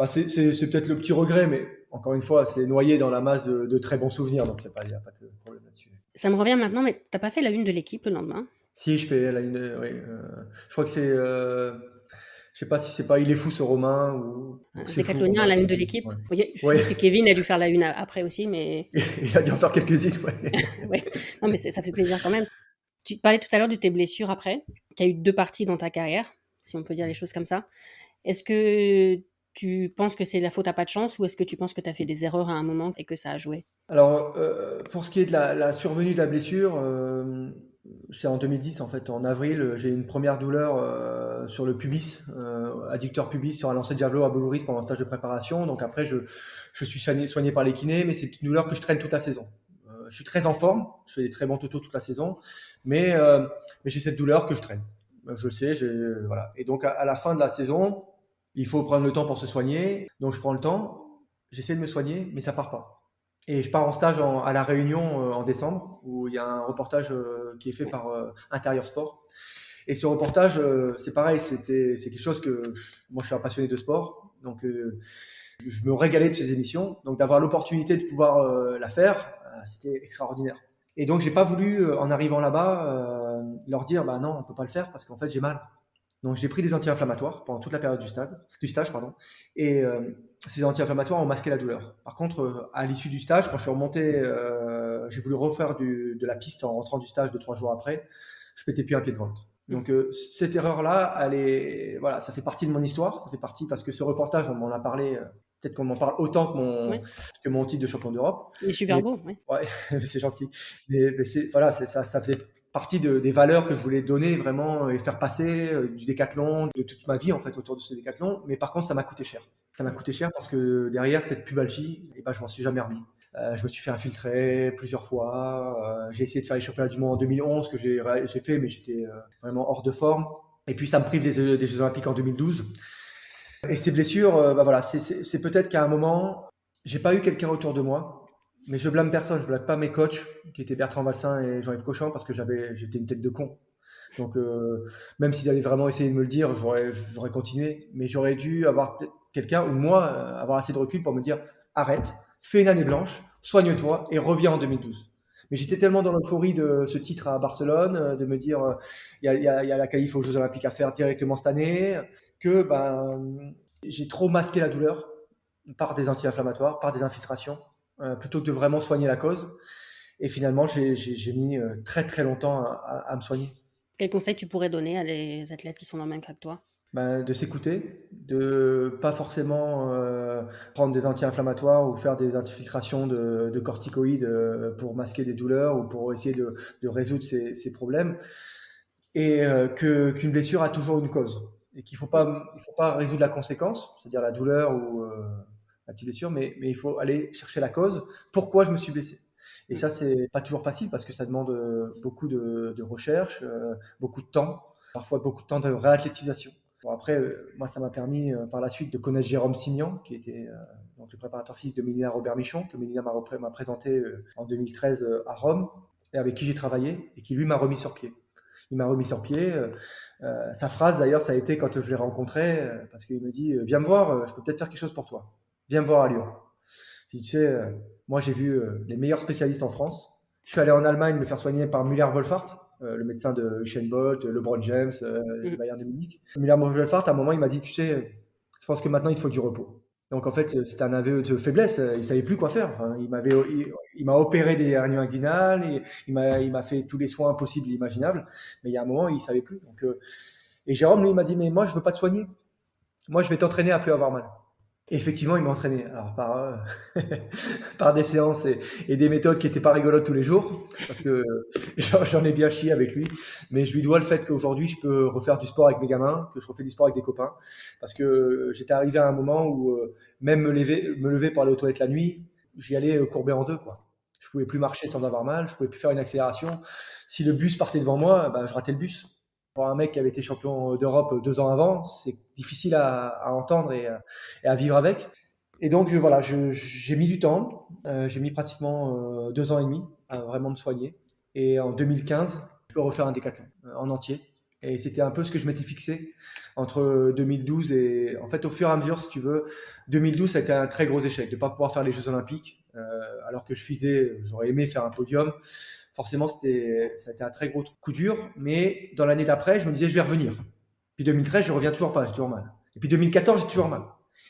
c'est peut-être le petit regret, mais encore une fois, c'est noyé dans la masse de très bons souvenirs, donc il n'y a pas de problème là-dessus. Ça me revient maintenant, mais t'as pas fait la une de l'équipe le lendemain? Si, je fais la une, oui, je crois que Je sais pas si c'est pas Il est fou ce Romain ou c'est fou Décathlonien à Romain. la une de l'équipe. Ouais. Je Ouais. pense que Kevin a dû faire la une après aussi, mais Il a dû en faire quelques-unes, ouais. ouais. Non, mais ça fait plaisir quand même. Tu parlais tout à l'heure de tes blessures après. Tu as eu 2 parties dans ta carrière, si on peut dire les choses comme ça. Est-ce que tu penses que c'est la faute à pas de chance ou est-ce que tu penses que tu as fait des erreurs à un moment et que ça a joué? Alors, pour ce qui est de la survenue de la blessure, c'est en 2010 en fait, en avril, j'ai eu une première douleur sur le pubis, adducteur pubis sur un lancer de javelot à Boulouris pendant un stage de préparation. Donc après, je suis soigné par les kinés, mais c'est une douleur que je traîne toute la saison. Je suis très en forme, je fais des très bons totaux toute la saison, mais j'ai cette douleur que je traîne. Je le sais, voilà. Et donc à la fin de la saison, il faut prendre le temps pour se soigner. Donc je prends le temps, j'essaie de me soigner, mais ça part pas. Et je pars en stage à La Réunion en décembre, où il y a un reportage qui est fait par Intérieur Sport. Et ce reportage, c'est pareil, c'est quelque chose que moi je suis un passionné de sport, donc je me régalais de ces émissions. Donc d'avoir l'opportunité de pouvoir la faire, c'était extraordinaire. Et donc j'ai pas voulu, en arrivant là-bas, leur dire bah non, on peut pas le faire parce qu'en fait j'ai mal. Donc j'ai pris des anti-inflammatoires pendant toute la période du stage, pardon. Et ces anti-inflammatoires ont masqué la douleur. Par contre, à l'issue du stage, quand je suis remonté, j'ai voulu refaire de la piste en rentrant du stage 2-3 jours après. Je pétais plus un pied de ventre. Donc cette erreur-là, voilà, ça fait partie de mon histoire. Ça fait partie parce que ce reportage, on m'en a parlé. Peut-être qu'on m'en parle autant Ouais. que mon titre de champion d'Europe. Il est super beau, ouais. Ouais, c'est gentil. Mais voilà, ça faisait partie des valeurs que je voulais donner vraiment et faire passer du décathlon, de toute ma vie en fait autour de ce décathlon. Mais par contre, ça m'a coûté cher. Ça m'a coûté cher parce que derrière cette pubalgie, eh ben, je m'en suis jamais remis. Je me suis fait infiltrer plusieurs fois. J'ai essayé de faire les championnats du monde en 2011 que j'ai fait, mais j'étais vraiment hors de forme. Et puis ça me prive des Jeux Olympiques en 2012. Et ces blessures, bah voilà, c'est peut-être qu'à un moment, j'ai pas eu quelqu'un autour de moi. Mais je blâme personne, je blâme pas mes coachs, qui étaient Bertrand Valsin et Jean-Yves Cochon, parce que j'étais une tête de con. Donc, même s'ils avaient vraiment essayé de me le dire, j'aurais continué. Mais j'aurais dû avoir peut-être quelqu'un, ou moi, avoir assez de recul pour me dire arrête, fais une année blanche, soigne-toi et reviens en 2012. Mais j'étais tellement dans l'euphorie de ce titre à Barcelone, de me dire il y a la qualif aux Jeux Olympiques à faire directement cette année, que ben, j'ai trop masqué la douleur par des anti-inflammatoires, par des infiltrations, plutôt que de vraiment soigner la cause. Et finalement, j'ai mis très très longtemps à me soigner. Quel conseil tu pourrais donner à des athlètes qui sont dans le même cas que toi? Ben, de s'écouter, de pas forcément prendre des anti-inflammatoires ou faire des infiltrations de corticoïdes pour masquer des douleurs ou pour essayer de résoudre ces problèmes. Et qu'une blessure a toujours une cause. Et qu'il il faut pas résoudre la conséquence, c'est-à-dire la douleur ou la petite blessure, mais il faut aller chercher la cause. Pourquoi je me suis blessé? Et ça, c'est pas toujours facile parce que ça demande beaucoup de recherche, beaucoup de temps, parfois beaucoup de temps de réathlétisation. Bon, après, moi, ça m'a permis par la suite de connaître Jérôme Simian, qui était donc le préparateur physique de Mélina Robert-Michon, que Mélina m'a présenté en 2013 à Rome, et avec qui j'ai travaillé, et qui lui m'a remis sur pied. Il m'a remis sur pied. Sa phrase, d'ailleurs, ça a été quand je l'ai rencontré, parce qu'il me dit viens me voir, je peux peut-être faire quelque chose pour toi. Viens me voir à Lyon. Puis, tu sais, moi, j'ai vu les meilleurs spécialistes en France. Je suis allé en Allemagne me faire soigner par Müller-Wohlfahrt, le médecin de Usain Bolt, LeBron James, du Bayern de Munich. Müller-Wohlfahrt, à un moment, il m'a dit tu sais, je pense que maintenant, il te faut du repos. Donc, en fait, c'était un aveu de faiblesse. Il savait plus quoi faire. Enfin, il m'a opéré des hernies inguinales. Il m'a fait tous les soins possibles et imaginables. Mais il y a un moment, il savait plus. Donc, et Jérôme, lui, il m'a dit mais moi, je veux pas te soigner. Moi, je vais t'entraîner à plus avoir mal. Et effectivement, il m'entraînait. Alors par des séances et des méthodes qui n'étaient pas rigolotes tous les jours, parce que j'en ai bien chié avec lui. Mais je lui dois le fait qu'aujourd'hui, je peux refaire du sport avec mes gamins, que je refais du sport avec des copains, parce que j'étais arrivé à un moment où même me lever pour aller aux toilettes la nuit, j'y allais courbé en deux, quoi. Je pouvais plus marcher sans avoir mal, je pouvais plus faire une accélération. Si le bus partait devant moi, ben, je ratais le bus. Pour un mec qui avait été champion d'Europe 2 ans avant, c'est difficile à entendre et à vivre avec. Et donc voilà, j'ai mis du temps, j'ai mis pratiquement 2 ans et demi à vraiment me soigner. Et en 2015, je peux refaire un décathlon en entier. Et c'était un peu ce que je m'étais fixé entre 2012 et en fait au fur et à mesure, si tu veux, 2012 ça a été un très gros échec de ne pas pouvoir faire les Jeux Olympiques, alors que j'aurais aimé faire un podium. Forcément, ça a été un très gros coup dur, mais dans l'année d'après, je me disais, je vais revenir. Puis 2013, je reviens toujours pas, j'ai toujours mal. Et puis 2014, j'ai toujours mal.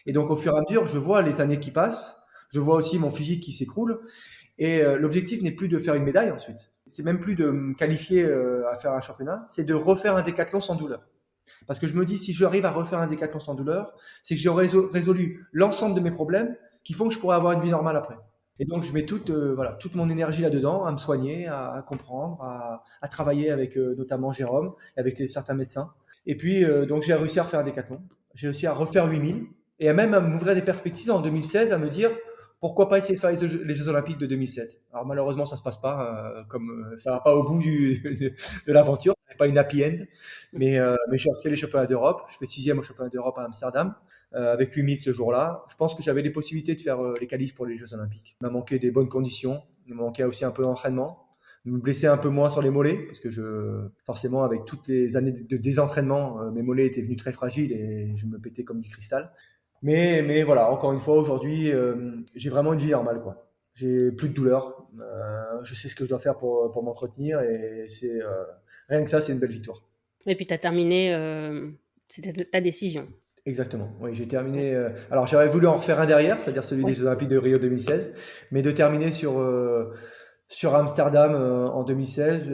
Et donc, au fur et à mesure, je vois les années qui passent, je vois aussi mon physique qui s'écroule. Et l'objectif n'est plus de faire une médaille ensuite. C'est même plus de me qualifier à faire un championnat, c'est de refaire un décathlon sans douleur. Parce que je me dis, si j'arrive à refaire un décathlon sans douleur, c'est que j'aurai résolu l'ensemble de mes problèmes qui font que je pourrais avoir une vie normale après. Et donc, je mets toute mon énergie là-dedans, à me soigner, à comprendre, à travailler avec notamment Jérôme, avec certains médecins. Et puis, donc, j'ai réussi à refaire un décathlon. J'ai réussi à refaire 8000 et même à m'ouvrir des perspectives en 2016, à me dire, pourquoi pas essayer de faire les Jeux Olympiques de 2016. Alors malheureusement, ça se passe pas, ça va pas au bout de l'aventure, c'est pas une happy end. Mais j'ai refait les championnats d'Europe. Je fais 6e au championnat d'Europe à Amsterdam avec 8000 ce jour-là. Je pense que j'avais les possibilités de faire les qualifs pour les Jeux Olympiques. Il m'a manqué des bonnes conditions, il m'a manqué aussi un peu d'entraînement. Je me blessais un peu moins sur les mollets parce que forcément, avec toutes les années de désentraînement, mes mollets étaient venus très fragiles et je me pétais comme du cristal. Mais voilà, encore une fois, aujourd'hui, j'ai vraiment une vie normale, quoi. J'ai plus de douleur. Je sais ce que je dois faire pour m'entretenir et rien que ça, c'est une belle victoire. Et puis tu as terminé, c'était ta décision. Exactement. Oui, j'ai terminé. Alors, j'aurais voulu en refaire un derrière, c'est-à-dire celui des Jeux Olympiques de Rio 2016, mais de terminer sur Amsterdam en 2016,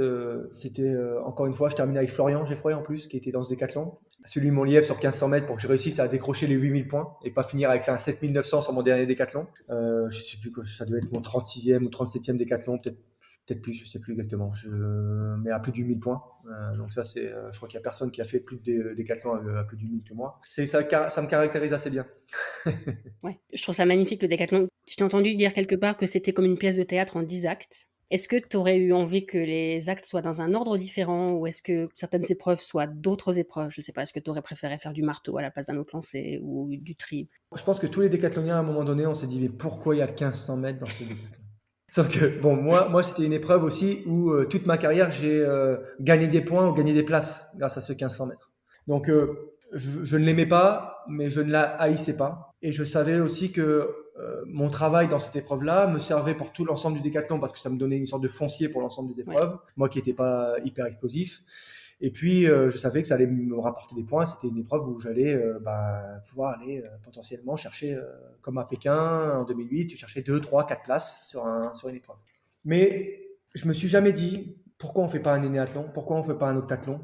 c'était encore une fois, je terminais avec Florian Geffroy en plus, qui était dans ce décathlon. Celui de Montlièvre sur 1500 mètres pour que je réussisse à décrocher les 8000 points et pas finir avec un 7900 sur mon dernier décathlon. Je sais plus, ça devait être mon 36e ou 37e décathlon, peut-être plus, je sais plus exactement. Mais à plus du 1000 points. Donc ça, je crois qu'il y a personne qui a fait plus de décathlon à plus du 1000 que moi. Ça me caractérise assez bien. Ouais, je trouve ça magnifique le décathlon. Je t'ai entendu dire quelque part que c'était comme une pièce de théâtre en 10 actes. Est-ce que tu aurais eu envie que les actes soient dans un ordre différent ou est-ce que certaines épreuves soient d'autres épreuves? Je sais pas, est-ce que tu aurais préféré faire du marteau à la place d'un autre lancer ou du tri? Je pense que tous les décathloniens, à un moment donné, on s'est dit, mais pourquoi il y a le 1500 mètres dans ce décathlon? Sauf que, bon, moi c'était une épreuve aussi où toute ma carrière, j'ai gagné des points ou gagné des places grâce à ce 1500 mètres. Donc, je ne l'aimais pas, mais je ne la haïssais pas. Et je savais aussi que mon travail dans cette épreuve-là me servait pour tout l'ensemble du décathlon parce que ça me donnait une sorte de foncier pour l'ensemble des épreuves. Ouais. Moi qui n'étais pas hyper explosif. Et puis, je savais que ça allait me rapporter des points. C'était une épreuve où j'allais pouvoir aller potentiellement chercher, comme à Pékin en 2008, chercher 2, 3, 4 places sur une épreuve. Mais je me suis jamais dit, pourquoi on ne fait pas un énéathlon? Pourquoi on ne fait pas un octathlon?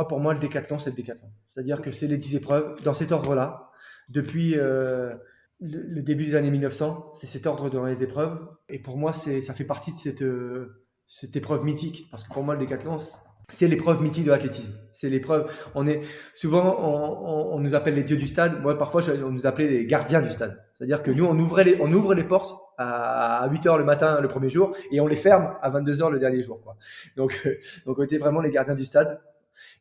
Pour moi, le décathlon, c'est le décathlon. C'est-à-dire que c'est les 10 épreuves dans cet ordre-là. Depuis le début des années 1900, c'est cet ordre dans les épreuves. Et pour moi, ça fait partie de cette épreuve mythique. Parce que pour moi, le décathlon, c'est l'épreuve mythique de l'athlétisme. C'est l'épreuve. Souvent, on nous appelle les dieux du stade. Moi, parfois, on nous appelait les gardiens du stade. C'est-à-dire que nous, on ouvre les portes à 8h le matin le premier jour et on les ferme à 22h le dernier jour, quoi. Donc, on était vraiment les gardiens du stade.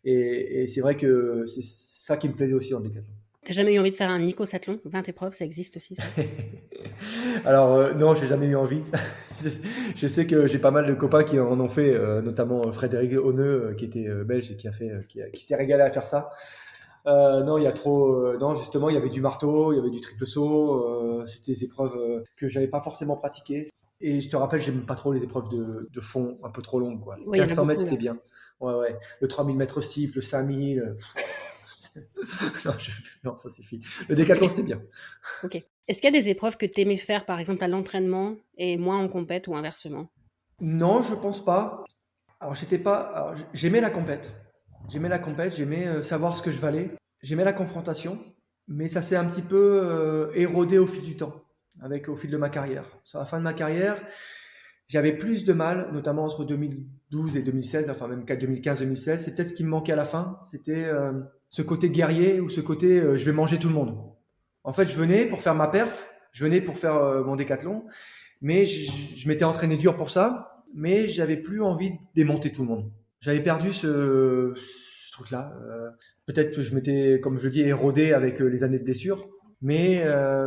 Et c'est vrai que c'est ça qui me plaisait aussi en décathlon. T'as jamais eu envie de faire un nicosathlon? 20 épreuves, ça existe aussi, ça? Alors, non, j'ai jamais eu envie. Je sais que j'ai pas mal de copains qui en ont fait, notamment Frédéric Honneux, qui était belge et qui s'est régalé à faire ça. Non, il y a trop. Non, justement, il y avait du marteau, il y avait du triple saut. C'était des épreuves que j'avais pas forcément pratiquées. Et je te rappelle, j'aime pas trop les épreuves de fond, un peu trop longues, quoi. Oui, 1500 mètres, c'était bien. Ouais. Le 3000 mètres steeple, le 5000. Non, ça suffit. Le décathlon, c'était bien. Ok. Est-ce qu'il y a des épreuves que tu aimais faire, par exemple, à l'entraînement et moins en compète ou inversement? Non, je pense pas. Alors, j'aimais la compète. J'aimais savoir ce que je valais. J'aimais la confrontation, mais ça s'est un petit peu érodé au fil du temps, au fil de ma carrière. Sur la fin de ma carrière, j'avais plus de mal, notamment entre 2012 et 2016, enfin même 2015-2016. C'est peut-être ce qui me manquait à la fin. C'était ce côté guerrier ou ce côté je vais manger tout le monde. En fait, je venais pour faire ma perf, je venais pour faire mon décathlon, mais je m'étais entraîné dur pour ça, mais j'avais plus envie de démonter tout le monde. J'avais perdu ce truc-là. Peut-être que je m'étais, comme je dis, érodé avec les années de blessure, mais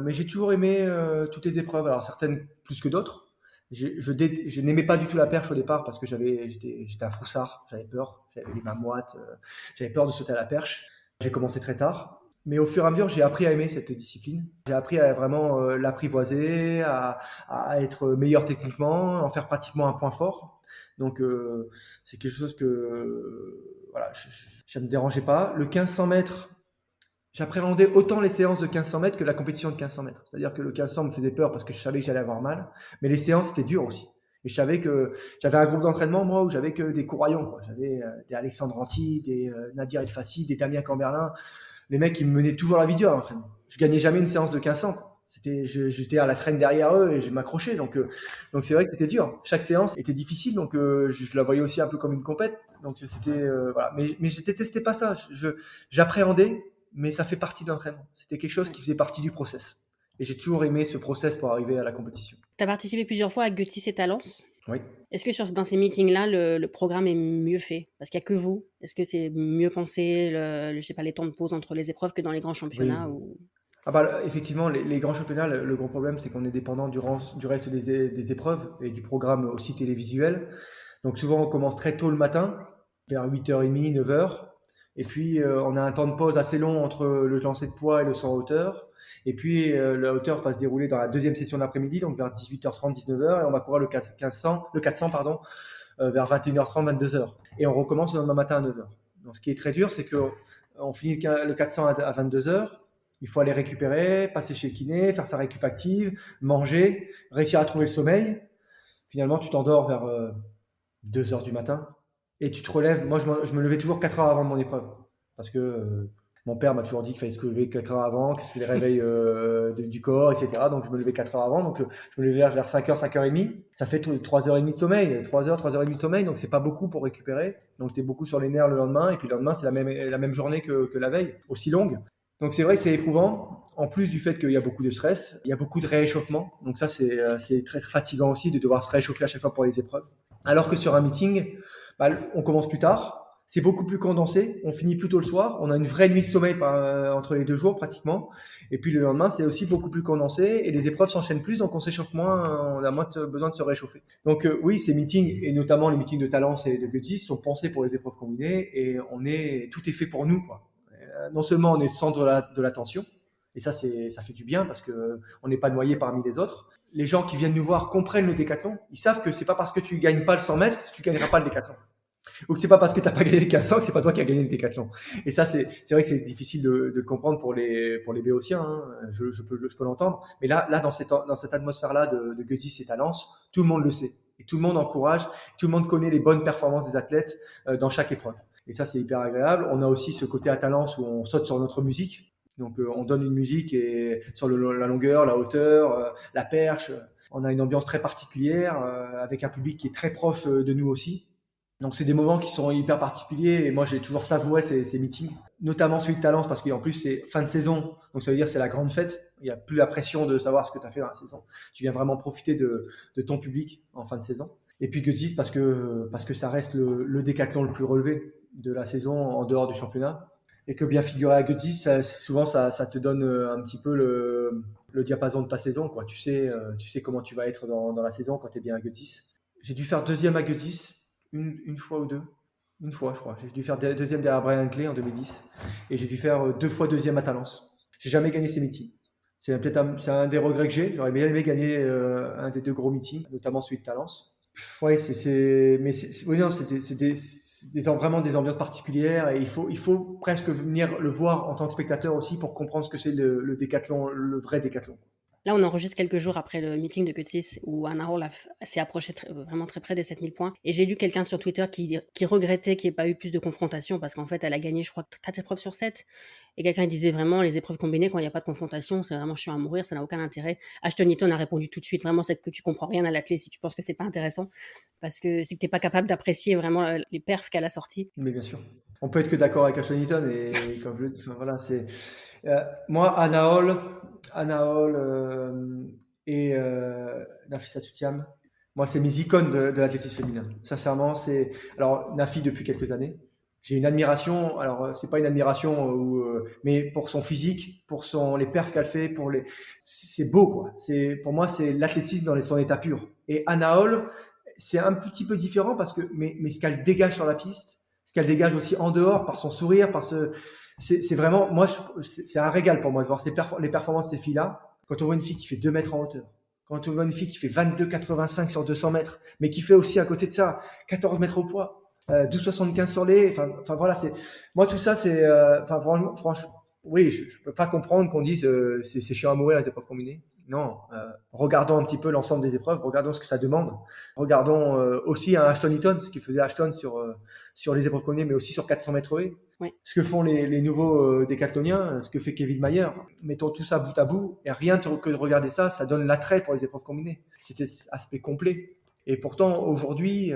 j'ai toujours aimé toutes les épreuves. Alors certaines plus que d'autres. Je n'aimais pas du tout la perche au départ parce que j'étais un froussard, j'avais peur, j'avais les mains moites, j'avais peur de sauter à la perche. J'ai commencé très tard. Mais au fur et à mesure, j'ai appris à aimer cette discipline. J'ai appris à vraiment l'apprivoiser, à être meilleur techniquement, en faire pratiquement un point fort. Donc, c'est quelque chose que voilà, ça ne me dérangeait pas. Le 1500 mètres, j'appréhendais autant les séances de 1500 mètres que la compétition de 1500 mètres. C'est-à-dire que le 1500 me faisait peur parce que je savais que j'allais avoir mal. Mais les séances, c'était dur aussi. Et je savais que j'avais un groupe d'entraînement, moi, où j'avais que des couraillons, quoi. J'avais des Alexandre Anti, des Nadir El Fassi, des Damien Camberlin. Les mecs, ils me menaient toujours la vie dure à l'entraînement. Je gagnais jamais une séance de 1500. J'étais à la traîne derrière eux et je m'accrochais. Donc c'est vrai que c'était dur. Chaque séance était difficile, donc je la voyais aussi un peu comme une compète. Donc c'était voilà. Mais je détestais pas ça. J'appréhendais, mais ça fait partie de l'entraînement. C'était quelque chose qui faisait partie du process. Et j'ai toujours aimé ce process pour arriver à la compétition. Tu as participé plusieurs fois à Gutis et Talence. Oui. Est-ce que dans ces meetings-là, le programme est mieux fait? Parce qu'il n'y a que vous. Est-ce que c'est mieux pensé, je sais pas, les temps de pause entre les épreuves que dans les grands championnats Oui. ou... Ah bah, effectivement, les grands championnats, le gros problème, c'est qu'on est dépendant du reste des épreuves et du programme aussi télévisuel. Donc souvent, on commence très tôt le matin, vers 8h30, 9h. Et puis, on a un temps de pause assez long entre le lancer de poids et le saut en hauteur. Et puis, la hauteur va se dérouler dans la deuxième session de l'après-midi, donc vers 18h30, 19h. Et on va courir le 400, pardon, vers 21h30, 22h. Et on recommence le lendemain matin à 9h. Donc, ce qui est très dur, c'est qu'on finit le 400 à 22h. Il faut aller récupérer, passer chez le kiné, faire sa récup active, manger, réussir à trouver le sommeil. Finalement, tu t'endors vers 2h du matin et tu te relèves. Moi, je me levais toujours 4 heures avant de mon épreuve parce que mon père m'a toujours dit qu'il fallait se lever 4 heures avant, que c'est le réveil du corps, etc. Donc, je me levais 4 heures avant. Donc, je me levais vers 5h, 5h30. Ça fait 3h30 de sommeil, 3h, 3h30 de sommeil. Donc, c'est pas beaucoup pour récupérer. Donc, tu es beaucoup sur les nerfs le lendemain. Et puis, le lendemain, c'est la même journée que la veille, aussi longue. Donc c'est vrai que c'est éprouvant, en plus du fait qu'il y a beaucoup de stress, il y a beaucoup de rééchauffement. Donc ça, c'est très, très fatigant aussi de devoir se réchauffer à chaque fois pour les épreuves. Alors que sur un meeting, on commence plus tard, c'est beaucoup plus condensé, on finit plus tôt le soir, on a une vraie nuit de sommeil entre les 2 jours pratiquement. Et puis le lendemain, c'est aussi beaucoup plus condensé et les épreuves s'enchaînent plus, donc on s'échauffe moins, on a moins besoin de se réchauffer. Donc oui, ces meetings, et notamment les meetings de Talence et de Gutis, sont pensés pour les épreuves combinées et tout est fait pour nous, quoi. Non seulement on est centre de l'attention, et ça fait du bien parce qu'on n'est pas noyé parmi les autres. Les gens qui viennent nous voir comprennent le décathlon. Ils savent que c'est pas parce que tu gagnes pas le 100 mètres que tu gagneras pas le décathlon. Ou que c'est pas parce que tu n'as pas gagné le 1500 que c'est pas toi qui as gagné le décathlon. Et ça, c'est vrai que c'est difficile de comprendre pour les Béotiens. Hein. Je peux l'entendre. Mais là, dans cette atmosphère-là de Gutis et Talence, tout le monde le sait. Et tout le monde encourage, tout le monde connaît les bonnes performances des athlètes dans chaque épreuve. Et ça, c'est hyper agréable. On a aussi ce côté à Talence où on saute sur notre musique. Donc, on donne une musique et sur la longueur, la hauteur, la perche. On a une ambiance très particulière avec un public qui est très proche de nous aussi. Donc, c'est des moments qui sont hyper particuliers et moi, j'ai toujours savouré ces meetings, notamment celui de Talence parce qu'en plus, c'est fin de saison. Donc, ça veut dire que c'est la grande fête. Il n'y a plus la pression de savoir ce que tu as fait dans la saison. Tu viens vraiment profiter de ton public en fin de saison. Et puis Gutis parce que ça reste le décathlon le plus relevé de la saison en dehors du championnat. Et que bien figurer à Gutis, souvent ça te donne un petit peu le diapason de ta saison, quoi. Tu sais comment tu vas être dans la saison quand tu es bien à Gutis. J'ai dû faire deuxième à Gutis, une fois ou deux. Une fois, je crois. J'ai dû faire deuxième derrière Brian Clay en 2010. Et j'ai dû faire 2 fois deuxième à Talence. J'ai jamais gagné ces meetings. C'est un des regrets que j'ai. J'aurais bien aimé gagner un des 2 gros meetings, notamment celui de Talence. Ouais, oui, non, c'est vraiment des ambiances particulières et il faut presque venir le voir en tant que spectateur aussi pour comprendre ce que c'est le décathlon, le vrai décathlon. Là, on enregistre quelques jours après le meeting de Gutis où Anna Hall s'est approchée vraiment très près des 7000 points. Et j'ai lu quelqu'un sur Twitter qui regrettait qu'il n'y ait pas eu plus de confrontation parce qu'en fait, elle a gagné, je crois, 4 épreuves sur 7. Et quelqu'un disait vraiment, les épreuves combinées, quand il n'y a pas de confrontation, c'est vraiment chiant à mourir, ça n'a aucun intérêt. Ashton Eaton a répondu tout de suite, vraiment, c'est que tu comprends rien à l'athlète si tu penses que c'est pas intéressant. Parce que c'est que tu n'es pas capable d'apprécier vraiment les perfs qu'elle a sortis. Mais bien sûr. On peut être que d'accord avec Ashton Eaton et comme je le dis, voilà, c'est... moi, Anna Hall et Nafisa Toutiam, moi, c'est mes icônes de l'athlétisme féminin. Sincèrement, c'est... Alors, Nafi depuis quelques années. J'ai une admiration, alors c'est pas une admiration mais pour son physique, pour les perfs qu'elle fait, c'est beau, quoi. Pour moi, c'est l'athlétisme dans son état pur. Et Anna Hall, c'est un petit peu différent mais ce qu'elle dégage sur la piste, ce qu'elle dégage aussi en dehors par son sourire, C'est vraiment, moi, c'est un régal pour moi de voir les performances de ces filles-là. Quand on voit une fille qui fait 2 mètres en hauteur, quand on voit une fille qui fait 22,85 sur 200 mètres, mais qui fait aussi à côté de ça 14 mètres au poids, 12,75 sur les, enfin voilà, moi tout ça, franchement, oui, je peux pas comprendre qu'on dise c'est chiant à mourir les épreuves combinées. Non, regardons un petit peu l'ensemble des épreuves, regardons ce que ça demande. Regardons aussi un Ashton Eaton, ce qu'il faisait Ashton sur les épreuves combinées, mais aussi sur 400 mètres haies. Oui. Ce que font les nouveaux décathloniens, ce que fait Kevin Mayer. Mettons tout ça bout à bout, et rien que de regarder ça, ça donne l'attrait pour les épreuves combinées. C'était aspect complet. Et pourtant, aujourd'hui,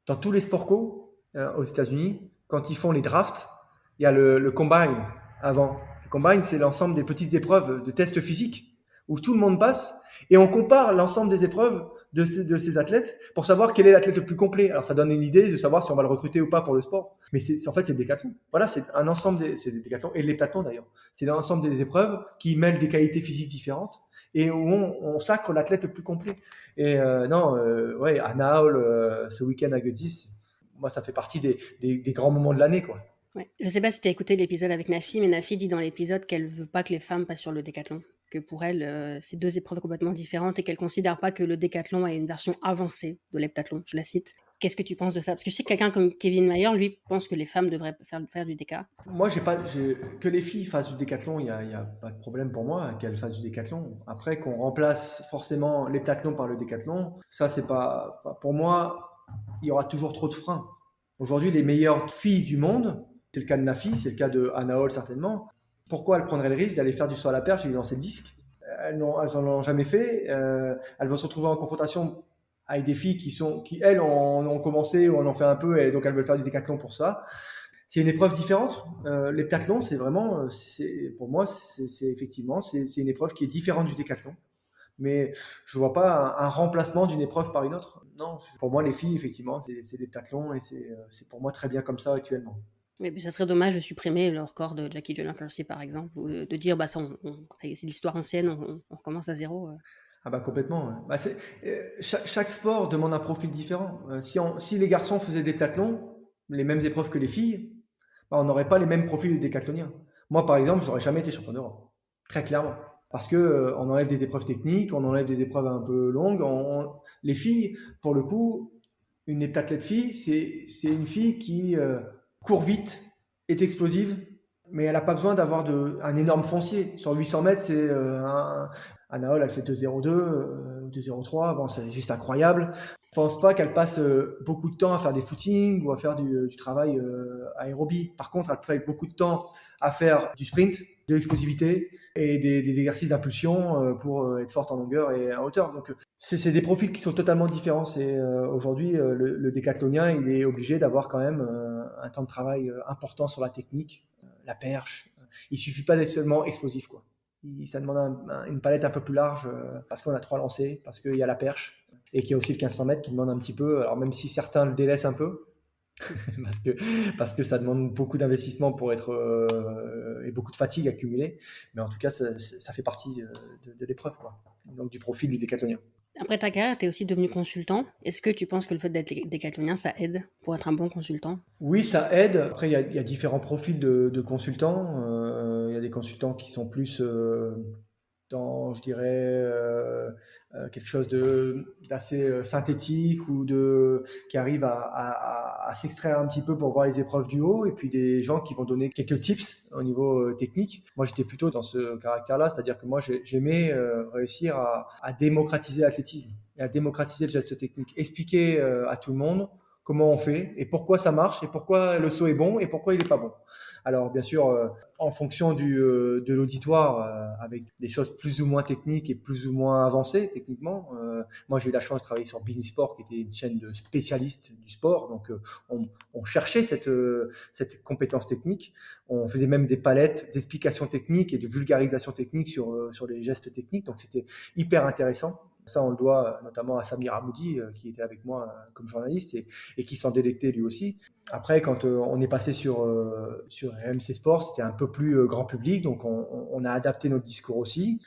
dans tous les sports co aux États-Unis, quand ils font les drafts, il y a le combine avant. Le combine, c'est l'ensemble des petites épreuves de tests physiques où tout le monde passe et on compare l'ensemble des épreuves de ces athlètes pour savoir quel est l'athlète le plus complet. Alors ça donne une idée de savoir si on va le recruter ou pas pour le sport. Mais en fait, c'est le décathlon. Voilà, c'est un ensemble c'est des décathlons et l'heptathlon d'ailleurs. C'est l'ensemble des épreuves qui mêlent des qualités physiques différentes et où on sacre l'athlète le plus complet. Et ouais, à Naol, ce week-end à Götzis, moi, ça fait partie des grands moments de l'année, quoi. Ouais. Je ne sais pas si tu as écouté l'épisode avec Nafi, mais Nafi dit dans l'épisode qu'elle ne veut pas que les femmes passent sur le décathlon, que pour elle, c'est 2 épreuves complètement différentes et qu'elle ne considère pas que le décathlon est une version avancée de l'heptathlon. Je la cite. Qu'est-ce que tu penses de ça? Parce que je sais que quelqu'un comme Kevin Mayer, lui, pense que les femmes devraient faire du déca. Moi, que les filles fassent du décathlon, il y a pas de problème pour moi qu'elles fassent du décathlon. Après, qu'on remplace forcément l'heptathlon par le décathlon, ça, c'est pas pour moi, il y aura toujours trop de freins. Aujourd'hui, les meilleures filles du monde, c'est le cas de Nafi, c'est le cas de Anna Hall certainement. Pourquoi elles prendraient le risque d'aller faire du saut à la perche et lui lancer le disque? Elles n'en ont jamais fait. Elles vont se retrouver en confrontation avec des filles qui elles, ont commencé ou en ont fait un peu et donc elles veulent faire du décathlon pour ça. C'est une épreuve différente. L'heptathlon, c'est vraiment, pour moi, c'est effectivement, c'est une épreuve qui est différente du décathlon. Mais je vois pas un remplacement d'une épreuve par une autre. Non, pour moi, les filles, effectivement, c'est l'heptathlon et c'est pour moi très bien comme ça actuellement. Mais ça serait dommage de supprimer le record de Jackie Joyner Kersee, par exemple, ou de dire, bah ça, c'est l'histoire ancienne, on recommence à zéro. Ah bah complètement. Ouais. Bah chaque sport demande un profil différent. Si les garçons faisaient des décathlon, les mêmes épreuves que les filles, bah on n'aurait pas les mêmes profils de décathloniens. Moi, par exemple, j'aurais jamais été champion d'Europe, très clairement, parce que on enlève des épreuves techniques, on enlève des épreuves un peu longues. Les filles, pour le coup, une heptathlète fille, c'est une fille qui court vite, est explosive, mais elle n'a pas besoin d'avoir un énorme foncier. Sur 800 mètres, c'est Anna Hall, elle fait 2,02, 2,03, bon, c'est juste incroyable. Je pense pas qu'elle passe beaucoup de temps à faire des footings ou à faire du travail aérobie. Par contre, elle passe beaucoup de temps à faire du sprint, de l'explosivité et des exercices d'impulsion pour être forte en longueur et en hauteur. Donc, c'est des profils qui sont totalement différents. Aujourd'hui, le décathlonien, il est obligé d'avoir quand même un temps de travail important sur la technique, la perche. Il suffit pas d'être seulement explosif, quoi. Ça demande une palette un peu plus large parce qu'on a 3 lancers, parce qu'il y a la perche et qu'il y a aussi le 1500 mètres qui demande un petit peu, alors même si certains le délaissent un peu, parce que ça demande beaucoup d'investissement pour être et beaucoup de fatigue accumulée, mais en tout cas ça fait partie de l'épreuve, quoi. Donc du profil du décathlonien. Après ta carrière, tu es aussi devenu consultant. Est-ce que tu penses que le fait d'être décathlonien, ça aide pour être un bon consultant? Oui, ça aide. Après, il y a différents profils de consultants. Il y a des consultants qui sont plus dans, je dirais, quelque chose d'assez synthétique ou qui arrivent à s'extraire un petit peu pour voir les épreuves du haut, et puis des gens qui vont donner quelques tips au niveau technique. Moi, j'étais plutôt dans ce caractère-là, c'est-à-dire que moi, j'aimais réussir à démocratiser l'athlétisme et à démocratiser le geste technique, expliquer à tout le monde comment on fait et pourquoi ça marche et pourquoi le saut est bon et pourquoi il n'est pas bon. Alors bien sûr, en fonction de l'auditoire, avec des choses plus ou moins techniques et plus ou moins avancées techniquement. Moi, j'ai eu la chance de travailler sur Bein Sport, qui était une chaîne de spécialistes du sport. Donc, on cherchait cette compétence technique. On faisait même des palettes d'explications techniques et de vulgarisation technique sur les gestes techniques. Donc, c'était hyper intéressant. Ça, on le doit notamment à Samir Hamoudi, qui était avec moi comme journaliste et qui s'en délectait lui aussi. Après, quand on est passé sur RMC Sport, c'était un peu plus grand public, donc on a adapté notre discours aussi.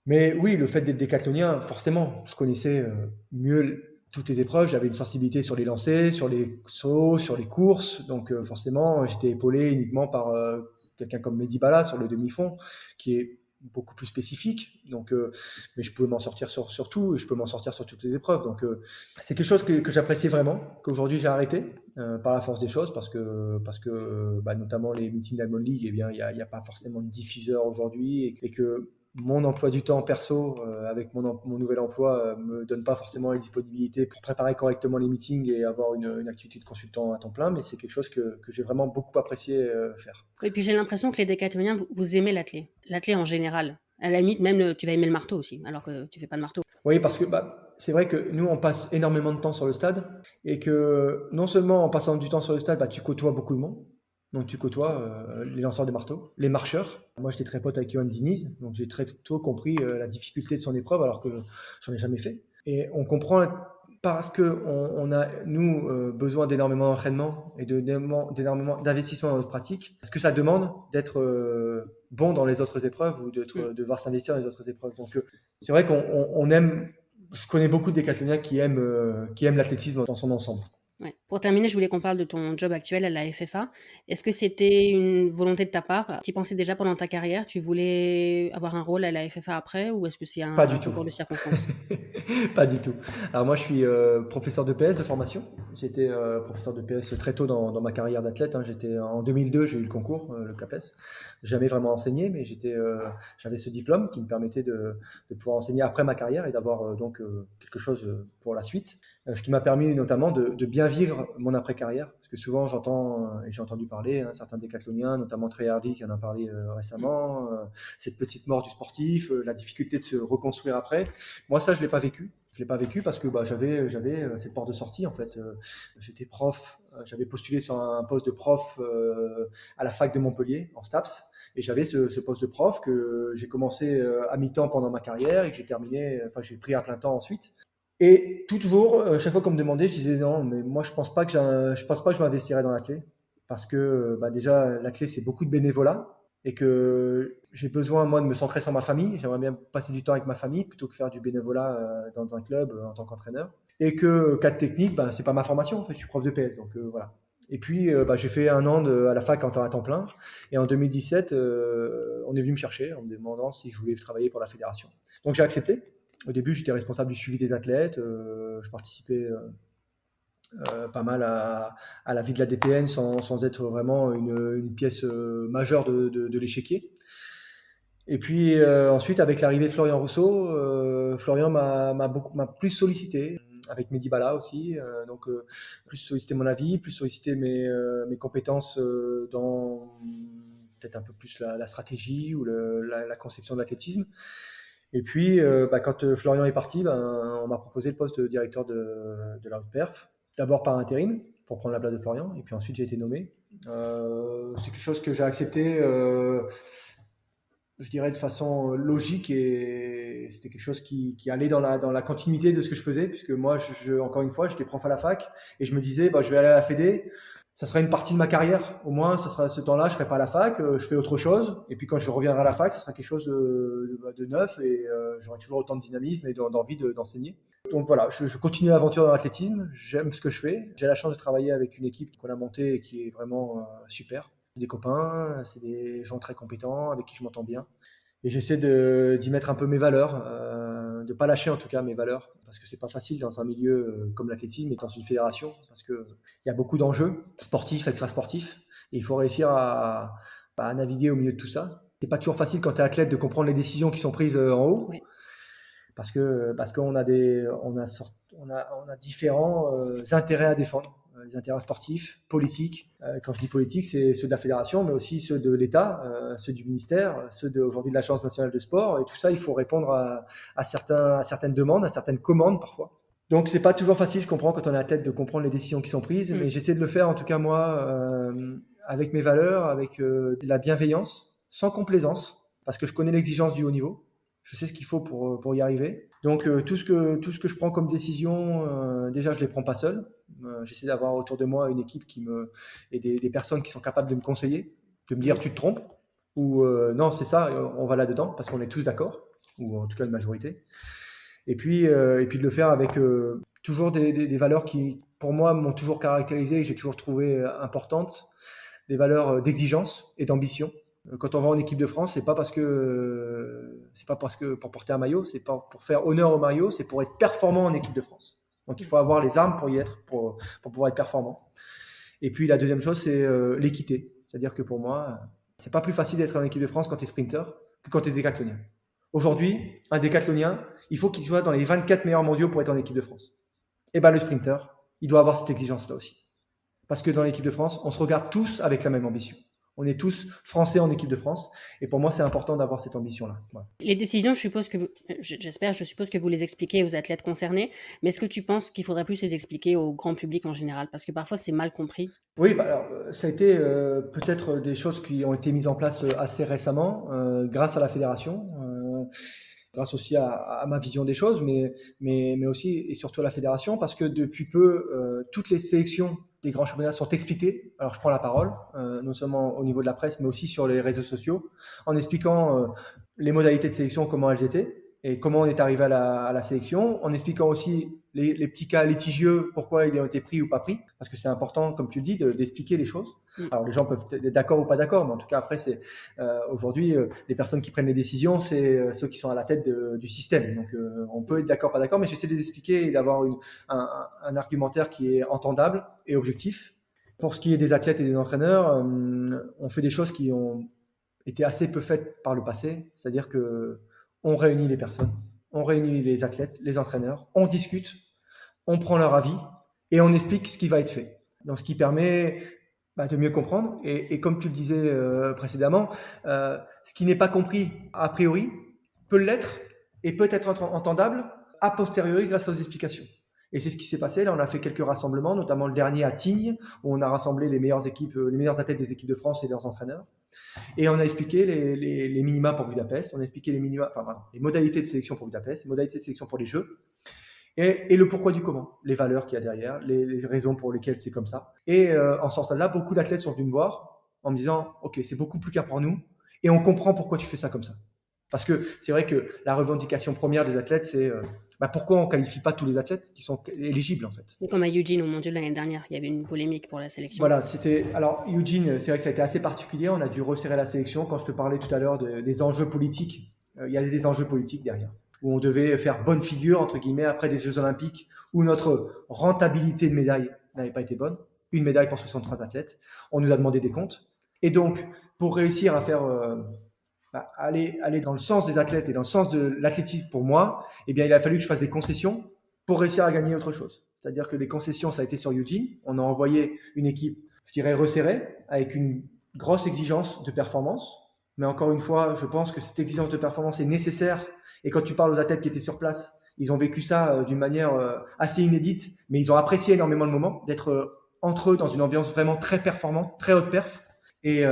Mais oui, le fait d'être décathlonien, forcément, je connaissais mieux toutes les épreuves, j'avais une sensibilité sur les lancers, sur les sauts, sur les courses, donc forcément, j'étais épaulé uniquement par quelqu'un comme Mehdi Bala sur le demi-fond, qui est beaucoup plus spécifique. Donc, mais je pouvais m'en sortir sur tout, et je peux m'en sortir sur toutes les épreuves. Donc, c'est quelque chose que j'appréciais vraiment, qu'aujourd'hui j'ai arrêté par la force des choses, parce que notamment les meetings Diamond League, eh bien, il y a pas forcément de diffuseur aujourd'hui, et que mon emploi du temps perso, avec mon nouvel emploi, me donne pas forcément les disponibilités pour préparer correctement les meetings et avoir une activité de consultant à temps plein, mais c'est quelque chose que j'ai vraiment beaucoup apprécié faire. Et puis j'ai l'impression que les décathloniens, vous aimez l'athlé. L'athlé en général. À la limite, même tu vas aimer le marteau aussi, alors que tu fais pas de marteau. Oui, parce que c'est vrai que nous, on passe énormément de temps sur le stade, et que non seulement en passant du temps sur le stade, tu côtoies beaucoup de monde. Donc tu côtoies les lanceurs de marteaux, les marcheurs. Moi, j'étais très pote avec Johan Diniz, donc j'ai très tôt compris la difficulté de son épreuve, alors que j'en ai jamais fait. Et on comprend, parce qu'on a, nous, besoin d'énormément d'entraînement et d'énormément d'investissement dans notre pratique, ce que ça demande d'être bon dans les autres épreuves, ou de devoir s'investir dans les autres épreuves. Donc c'est vrai qu'on aime. Je connais beaucoup de décathloniens qui aiment l'athlétisme dans son ensemble. Ouais. Pour terminer, je voulais qu'on parle de ton job actuel à la FFA. Est-ce que c'était une volonté de ta part? Tu y pensais déjà pendant ta carrière? Tu voulais avoir un rôle à la FFA après, ou est-ce que c'est Pas un du tout. concours de circonstances? Pas du tout. Alors moi, je suis professeur de PS de formation. J'étais professeur de PS très tôt dans ma carrière d'athlète. J'étais en 2002, j'ai eu le concours, le CAPES. Jamais vraiment enseigné, mais j'avais ce diplôme qui me permettait de pouvoir enseigner après ma carrière et d'avoir quelque chose pour la suite. Ce qui m'a permis notamment de bien vivre mon après-carrière. Parce que souvent, j'entends, et j'ai entendu parler, certains décathloniens, notamment Trey Hardy qui en a parlé récemment, cette petite mort du sportif, la difficulté de se reconstruire après. Moi, ça, je ne l'ai pas vécu. Je l'ai pas vécu parce que j'avais cette porte de sortie, en fait. J'étais prof, j'avais postulé sur un poste de prof à la fac de Montpellier, en STAPS. Et j'avais ce poste de prof que j'ai commencé à mi-temps pendant ma carrière, et que j'ai terminé, j'ai pris à plein temps ensuite. Et toujours, chaque fois qu'on me demandait, je disais non, mais moi je pense pas que je m'investirais dans la clé, parce que déjà la clé c'est beaucoup de bénévolat, et que j'ai besoin moi de me centrer sur ma famille. J'aimerais bien passer du temps avec ma famille plutôt que faire du bénévolat dans un club en tant qu'entraîneur. Et que cadre technique, c'est pas ma formation en fait, je suis prof de PS, donc voilà. Et puis j'ai fait un an à la fac en temps plein, et en 2017 on est venu me chercher en me demandant si je voulais travailler pour la fédération. Donc j'ai accepté. Au début, j'étais responsable du suivi des athlètes. Je participais pas mal à la vie de la DTN sans être vraiment une pièce majeure de l'échiquier. Et puis ensuite, avec l'arrivée de Florian Rousseau, Florian m'a plus sollicité, avec Mehdi Bala aussi. Donc, plus sollicité mon avis, plus sollicité mes compétences dans peut-être un peu plus la stratégie ou la conception de l'athlétisme. Et puis, quand Florian est parti, on m'a proposé le poste de directeur de la haute perf. D'abord par intérim, pour prendre la place de Florian, et puis ensuite j'ai été nommé. C'est quelque chose que j'ai accepté, je dirais, de façon logique, et c'était quelque chose qui allait dans la continuité de ce que je faisais, puisque moi, encore une fois, j'étais prof à la fac, et je me disais, je vais aller à la Fédé. Ça sera une partie de ma carrière. Au moins, ça sera ce temps-là, je serai pas à la fac, je fais autre chose. Et puis quand je reviendrai à la fac, ça sera quelque chose de neuf, et j'aurai toujours autant de dynamisme et d'envie d'enseigner. Donc voilà, je continue l'aventure dans l'athlétisme. J'aime ce que je fais. J'ai la chance de travailler avec une équipe qu'on a montée et qui est vraiment super. C'est des copains, c'est des gens très compétents avec qui je m'entends bien. Et j'essaie d'y mettre un peu mes valeurs, de pas lâcher en tout cas mes valeurs, parce que c'est pas facile dans un milieu comme l'athlétisme et dans une fédération, parce que il y a beaucoup d'enjeux sportifs, extra-sportifs, et il faut réussir à naviguer au milieu de tout ça. C'est pas toujours facile quand tu es athlète de comprendre les décisions qui sont prises en haut, oui. parce qu'on a différents intérêts à défendre. Les intérêts sportifs, politiques. Quand je dis politique, c'est ceux de la fédération, mais aussi ceux de l'État, ceux du ministère, ceux aujourd'hui de l'Agence nationale de sport. Et tout ça, il faut répondre à certaines demandes, à certaines commandes parfois. Donc, c'est pas toujours facile, je comprends, quand on est athlète, de comprendre les décisions qui sont prises, mais j'essaie de le faire, en tout cas moi, avec mes valeurs, avec la bienveillance, sans complaisance, parce que je connais l'exigence du haut niveau. Je sais ce qu'il faut pour y arriver. Donc, tout ce que je prends comme décision, déjà, je ne les prends pas seul. J'essaie d'avoir autour de moi une équipe et des personnes qui sont capables de me conseiller, de me dire tu te trompes, ou non, c'est ça, on va là-dedans, parce qu'on est tous d'accord, ou en tout cas une majorité. Et puis de le faire avec toujours des valeurs qui, pour moi, m'ont toujours caractérisé et j'ai toujours trouvé importantes, des valeurs d'exigence et d'ambition. Quand on va en équipe de France, c'est pas parce que pour porter un maillot, c'est pas pour faire honneur au maillot, c'est pour être performant en équipe de France. Donc il faut avoir les armes pour y être, pour pouvoir être performant. Et puis la deuxième chose, c'est l'équité. C'est-à-dire que pour moi, c'est pas plus facile d'être en équipe de France quand tu es sprinter que quand tu es décathlonien. Aujourd'hui, un décathlonien, il faut qu'il soit dans les 24 meilleurs mondiaux pour être en équipe de France. Et ben le sprinter, il doit avoir cette exigence-là aussi. Parce que dans l'équipe de France, on se regarde tous avec la même ambition. On est tous Français en équipe de France. Et pour moi, c'est important d'avoir cette ambition-là. Voilà. Les décisions, je suppose que vous les expliquez aux athlètes concernés, mais est-ce que tu penses qu'il faudrait plus les expliquer au grand public en général? Parce que parfois, c'est mal compris. Oui, alors, ça a été peut-être des choses qui ont été mises en place assez récemment, grâce à la fédération, grâce aussi à ma vision des choses, mais aussi et surtout à la fédération, parce que depuis peu, toutes les sélections des grands championnats sont expliquées. Alors je prends la parole, non seulement au niveau de la presse, mais aussi sur les réseaux sociaux, en expliquant les modalités de sélection, comment elles étaient, et comment on est arrivé à la sélection, en expliquant aussi les petits cas litigieux, pourquoi ils ont été pris ou pas pris, parce que c'est important, comme tu le dis, d'expliquer les choses. Alors les gens peuvent être d'accord ou pas d'accord, mais en tout cas après, c'est aujourd'hui, les personnes qui prennent les décisions, c'est ceux qui sont à la tête du système. Donc on peut être d'accord, pas d'accord, mais j'essaie de les expliquer et d'avoir un argumentaire qui est entendable et objectif. Pour ce qui est des athlètes et des entraîneurs, on fait des choses qui ont été assez peu faites par le passé, c'est-à-dire que on réunit les personnes, on réunit les athlètes, les entraîneurs, on discute, on prend leur avis et on explique ce qui va être fait. Donc, ce qui permet de mieux comprendre. Et comme tu le disais précédemment, ce qui n'est pas compris a priori peut l'être et peut être entendable a posteriori grâce aux explications. Et c'est ce qui s'est passé. Là, on a fait quelques rassemblements, notamment le dernier à Tignes, où on a rassemblé les meilleures athlètes des équipes de France et leurs entraîneurs. Et on a expliqué les minima pour Budapest, on a expliqué les modalités de sélection pour Budapest, les modalités de sélection pour les Jeux, et le pourquoi du comment, les valeurs qu'il y a derrière, les raisons pour lesquelles c'est comme ça. Et en sortant de là, beaucoup d'athlètes sont venus me voir en me disant « Ok, c'est beaucoup plus clair pour nous, et on comprend pourquoi tu fais ça comme ça. » Parce que c'est vrai que la revendication première des athlètes, c'est pourquoi on ne qualifie pas tous les athlètes qui sont éligibles en fait. Et comme à Eugene au Mondial l'année dernière, il y avait une polémique pour la sélection. Voilà, alors Eugene, c'est vrai que ça a été assez particulier, on a dû resserrer la sélection. Quand je te parlais tout à l'heure des enjeux politiques, il y a des enjeux politiques derrière, où on devait faire bonne figure, entre guillemets, après des Jeux Olympiques, où notre rentabilité de médaille n'avait pas été bonne, une médaille pour 63 athlètes, on nous a demandé des comptes. Et donc, pour réussir à faire... aller dans le sens des athlètes et dans le sens de l'athlétisme pour moi, eh bien, il a fallu que je fasse des concessions pour réussir à gagner autre chose. C'est-à-dire que les concessions, ça a été sur Eugene. On a envoyé une équipe, je dirais, resserrée, avec une grosse exigence de performance. Mais encore une fois, je pense que cette exigence de performance est nécessaire. Et quand tu parles aux athlètes qui étaient sur place, ils ont vécu ça d'une manière assez inédite, mais ils ont apprécié énormément le moment d'être entre eux dans une ambiance vraiment très performante, très haute perf, et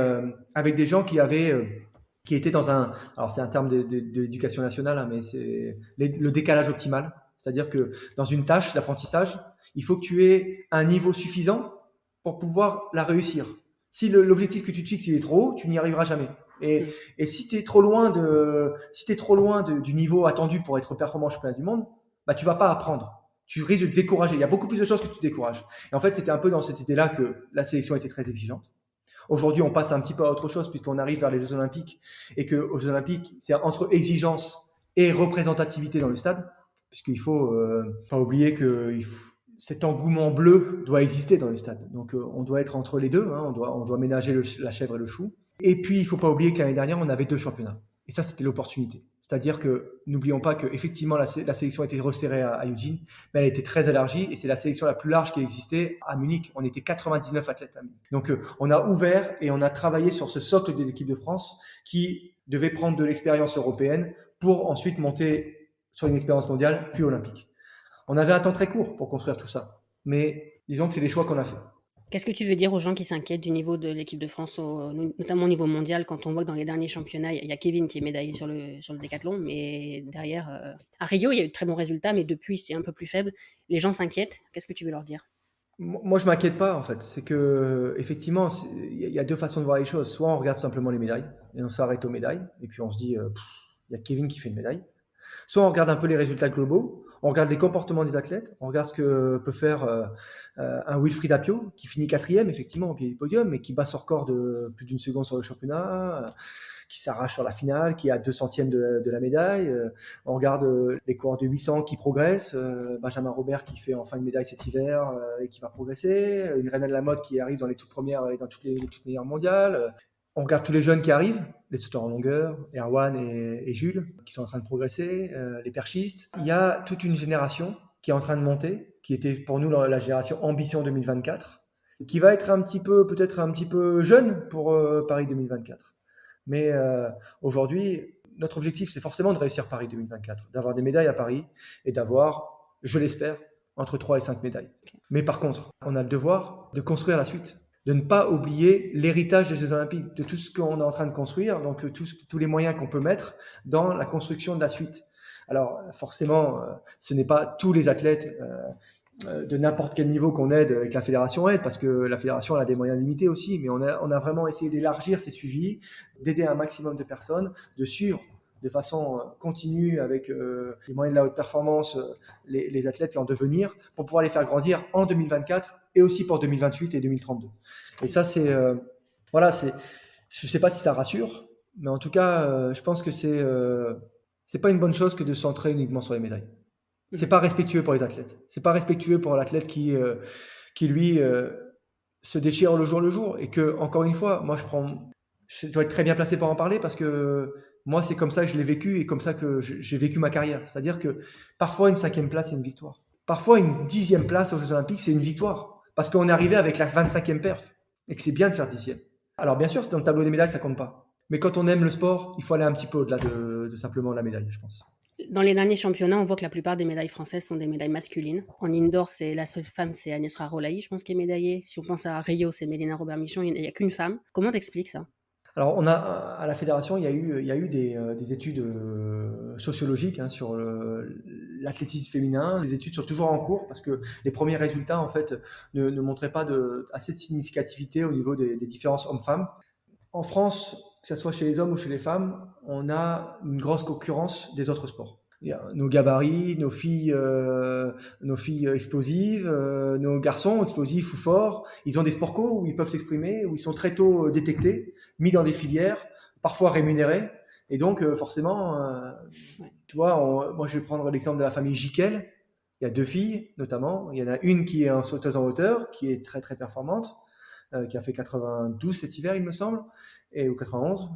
avec des gens qui étaient dans alors c'est un terme d'éducation nationale, hein, mais c'est le décalage optimal. C'est-à-dire que dans une tâche d'apprentissage, il faut que tu aies un niveau suffisant pour pouvoir la réussir. Si l'objectif que tu te fixes il est trop haut, tu n'y arriveras jamais. Et si tu es trop loin du niveau attendu pour être performant au championnat du monde, tu vas pas apprendre. Tu risques de te décourager. Il y a beaucoup plus de choses que tu te décourages. Et en fait, c'était un peu dans cette idée-là que la sélection était très exigeante. Aujourd'hui, on passe un petit peu à autre chose puisqu'on arrive vers les Jeux Olympiques et qu'aux Jeux Olympiques, c'est entre exigence et représentativité dans le stade, puisqu'il faut pas oublier que cet engouement bleu doit exister dans le stade. Donc, on doit être entre les deux, hein, on doit ménager la chèvre et le chou. Et puis, il faut pas oublier que l'année dernière, on avait 2 championnats. Et ça, c'était l'opportunité. C'est-à-dire que, n'oublions pas qu'effectivement, la sélection a été resserrée à Eugene, mais elle a été très élargie et c'est la sélection la plus large qui a existé à Munich. On était 99 athlètes à Munich. Donc, on a ouvert et on a travaillé sur ce socle des équipes de France qui devait prendre de l'expérience européenne pour ensuite monter sur une expérience mondiale, puis olympique. On avait un temps très court pour construire tout ça, mais disons que c'est des choix qu'on a fait. Qu'est-ce que tu veux dire aux gens qui s'inquiètent du niveau de l'équipe de France, notamment au niveau mondial, quand on voit que dans les derniers championnats, il y a Kevin qui est médaillé sur le décathlon, mais derrière, à Rio, il y a eu de très bons résultats, mais depuis, c'est un peu plus faible. Les gens s'inquiètent. Qu'est-ce que tu veux leur dire ? Moi, je m'inquiète pas, en fait. C'est que, effectivement, il y a 2 façons de voir les choses. Soit on regarde simplement les médailles, et on s'arrête aux médailles, et puis on se dit, il y a Kevin qui fait une médaille. Soit on regarde un peu les résultats globaux, on regarde les comportements des athlètes, on regarde ce que peut faire un Wilfried Apio, qui finit 4e, effectivement, au pied du podium, mais qui bat son record de plus d'une seconde sur le championnat, qui s'arrache sur la finale, qui est à 2 centièmes de la médaille. On regarde les coureurs de 800 qui progressent, Benjamin Robert qui fait enfin une médaille cet hiver et qui va progresser, une Reine Lamotte qui arrive dans les toutes premières et dans les toutes meilleures mondiales. On regarde tous les jeunes qui arrivent, les sauteurs en longueur, Erwan et Jules, qui sont en train de progresser, les perchistes. Il y a toute une génération qui est en train de monter, qui était pour nous la génération Ambition 2024, qui va être peut-être un petit peu jeune pour Paris 2024. Mais aujourd'hui, notre objectif, c'est forcément de réussir Paris 2024, d'avoir des médailles à Paris et d'avoir, je l'espère, entre 3 et 5 médailles. Mais par contre, on a le devoir de construire la suite, de ne pas oublier l'héritage des Jeux Olympiques, de tout ce qu'on est en train de construire, donc tous les moyens qu'on peut mettre dans la construction de la suite. Alors forcément, ce n'est pas tous les athlètes de n'importe quel niveau qu'on aide avec la fédération aide, parce que la fédération a des moyens limités aussi, mais on a vraiment essayé d'élargir ces suivis, d'aider un maximum de personnes, de suivre de façon continue avec les moyens de la haute performance les athlètes en devenir pour pouvoir les faire grandir en 2024 et aussi pour 2028 et 2032. Et ça, voilà, je ne sais pas si ça rassure, mais en tout cas, je pense que c'est pas une bonne chose que de se centrer uniquement sur les médailles. C'est pas respectueux pour les athlètes. C'est pas respectueux pour l'athlète qui lui se déchire le jour et que, encore une fois, je dois être très bien placé pour en parler parce que moi, c'est comme ça que je l'ai vécu et comme ça que j'ai vécu ma carrière. C'est-à-dire que parfois, une 5e place, c'est une victoire. Parfois, une 10e place aux Jeux Olympiques, c'est une victoire. Parce qu'on est arrivé avec la 25e perf et que c'est bien de faire 10e. Alors, bien sûr, dans le tableau des médailles, ça compte pas. Mais quand on aime le sport, il faut aller un petit peu au-delà de simplement la médaille, je pense. Dans les derniers championnats, on voit que la plupart des médailles françaises sont des médailles masculines. En indoor, c'est la seule femme, c'est Anesra Rolaï, je pense, qui est médaillée. Si on pense à Rio, c'est Mélina Robert-Michon, il n'y a qu'une femme. Comment t'expliques ça? Alors, à la fédération, il y a eu des études sociologiques sur l'athlétisme féminin. Les études sont toujours en cours parce que les premiers résultats, en fait, ne montraient pas assez de significativité au niveau des différences hommes-femmes. En France, que ce soit chez les hommes ou chez les femmes, on a une grosse concurrence des autres sports. Il y a nos gabarits, nos filles explosives, nos garçons explosifs ou forts, ils ont des sport co où ils peuvent s'exprimer, où ils sont très tôt détectés, mis dans des filières, parfois rémunérés. Et donc, forcément, tu vois, moi je vais prendre l'exemple de la famille Jiquel. Il y a 2 filles, notamment. Il y en a une qui est en sauteuse en hauteur, qui est très très performante, qui a fait 92 cet hiver, il me semble, ou 91.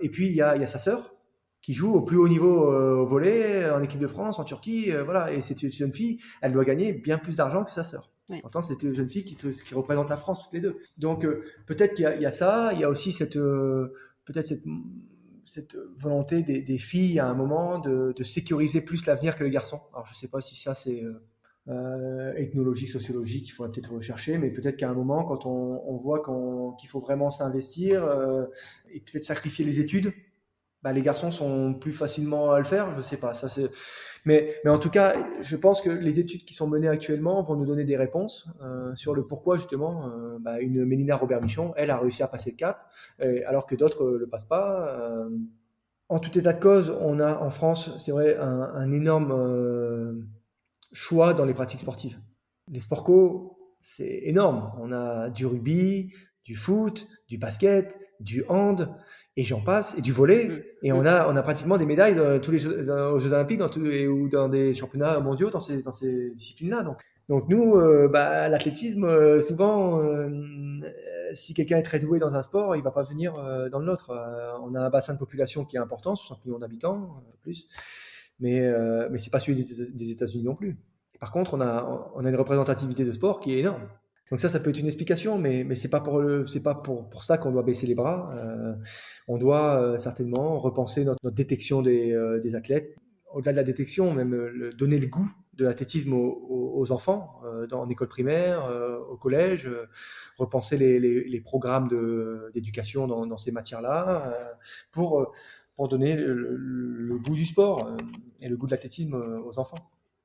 Et puis, il y a sa sœur, qui joue au plus haut niveau au volley, en équipe de France, en Turquie. Voilà. Et cette jeune fille, elle doit gagner bien plus d'argent que sa sœur. Ouais. Pourtant, c'est une jeune fille qui représente la France, toutes les deux. Donc, peut-être qu'il y a ça. Il y a aussi peut-être cette volonté des filles, à un moment, de sécuriser plus l'avenir que les garçons. Alors, je ne sais pas si ça, c'est ethnologie, sociologie qu'il faudrait peut-être rechercher, mais peut-être qu'à un moment, quand on voit qu'il faut vraiment s'investir et peut-être sacrifier les études, les garçons sont plus facilement à le faire, je ne sais pas. Mais en tout cas, je pense que les études qui sont menées actuellement vont nous donner des réponses sur le pourquoi, justement, une Mélina Robert-Michon, elle a réussi à passer le cap, alors que d'autres ne le passent pas. En tout état de cause, on a en France, c'est vrai, un énorme choix dans les pratiques sportives. Les sports co, c'est énorme. On a du rugby, du foot, du basket, du hand, et j'en passe, et du volley. Et on a pratiquement des médailles dans tous aux Jeux Olympiques ou dans des championnats mondiaux dans ces disciplines-là. Donc nous, l'athlétisme, souvent, si quelqu'un est très doué dans un sport, il ne va pas venir dans l'autre. On a un bassin de population qui est important, 60 millions d'habitants, plus. Mais ce n'est pas celui des États-Unis non plus. Et par contre, on a une représentativité de sport qui est énorme. Donc ça peut être une explication, mais c'est pas pour ça qu'on doit baisser les bras. On doit certainement repenser notre détection des athlètes. Au-delà de la détection, même donner le goût de l'athlétisme aux enfants, en école primaire, au collège, repenser les programmes d'éducation dans ces matières-là, pour donner le goût du sport et le goût de l'athlétisme aux enfants.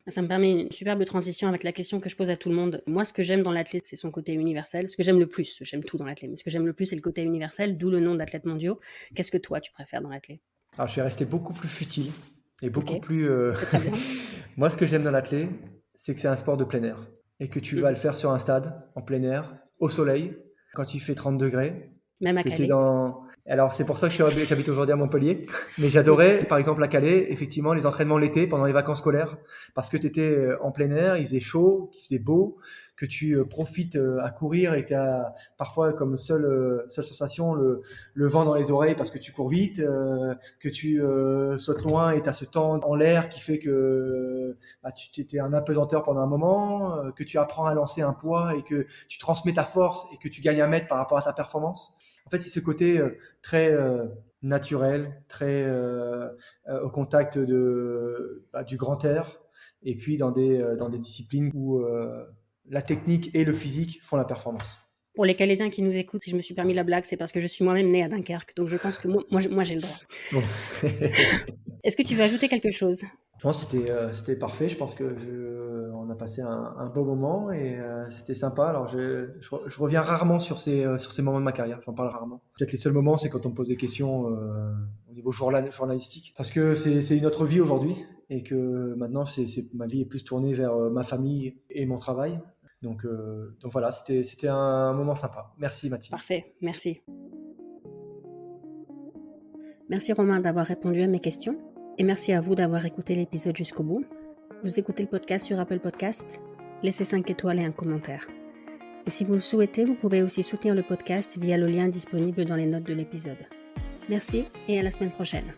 Ça me permet une superbe transition avec la question que je pose à tout le monde. Moi, ce que j'aime dans l'athlète, c'est son côté universel. Ce que j'aime le plus, j'aime tout dans l'athlète, mais ce que j'aime le plus, c'est le côté universel, d'où le nom d'athlète mondiaux. Qu'est-ce que toi, tu préfères dans l'athlète? Alors, je vais rester beaucoup plus futile et beaucoup Ok, plus. c'est très bien. Moi, ce que j'aime dans l'athlé, c'est que c'est un sport de plein air et que tu vas Mm. le faire sur un stade, en plein air, au soleil, quand il fait 30 degrés, Même à que tu es Calais. dans. Alors, c'est pour ça que j'habite aujourd'hui à Montpellier, mais Mm. j'adorais, par exemple, à Calais, effectivement, les entraînements l'été pendant les vacances scolaires, parce que tu étais en plein air, il faisait chaud, il faisait beau, que tu profites à courir et tu as parfois comme seule sensation le vent dans les oreilles parce que tu cours vite, que tu sautes loin et tu as ce temps en l'air qui fait que tu étais un apesanteur pendant un moment, que tu apprends à lancer un poids et que tu transmets ta force et que tu gagnes un mètre par rapport à ta performance. En fait, c'est ce côté très naturel, très au contact du grand air, et puis dans des disciplines où la technique et le physique font la performance. Pour les Calaisiens qui nous écoutent, si je me suis permis la blague, c'est parce que je suis moi-même née à Dunkerque. Donc je pense que moi j'ai le droit. Bon. Est-ce que tu veux ajouter quelque chose? Je pense que c'était parfait. Je pense que on a passé un beau moment et c'était sympa. Alors je reviens rarement sur ces moments de ma carrière. J'en parle rarement. Peut-être les seuls moments, c'est quand on me pose des questions au niveau journalistique. Parce que c'est une autre vie aujourd'hui et que maintenant, ma vie est plus tournée vers ma famille et mon travail. Donc voilà, c'était un moment sympa. Merci Mathilde. Parfait, merci. Merci Romain d'avoir répondu à mes questions et merci à vous d'avoir écouté l'épisode jusqu'au bout. Vous écoutez le podcast sur Apple Podcast? Laissez 5 étoiles et un commentaire. Et si vous le souhaitez, vous pouvez aussi soutenir le podcast via le lien disponible dans les notes de l'épisode. Merci et à la semaine prochaine.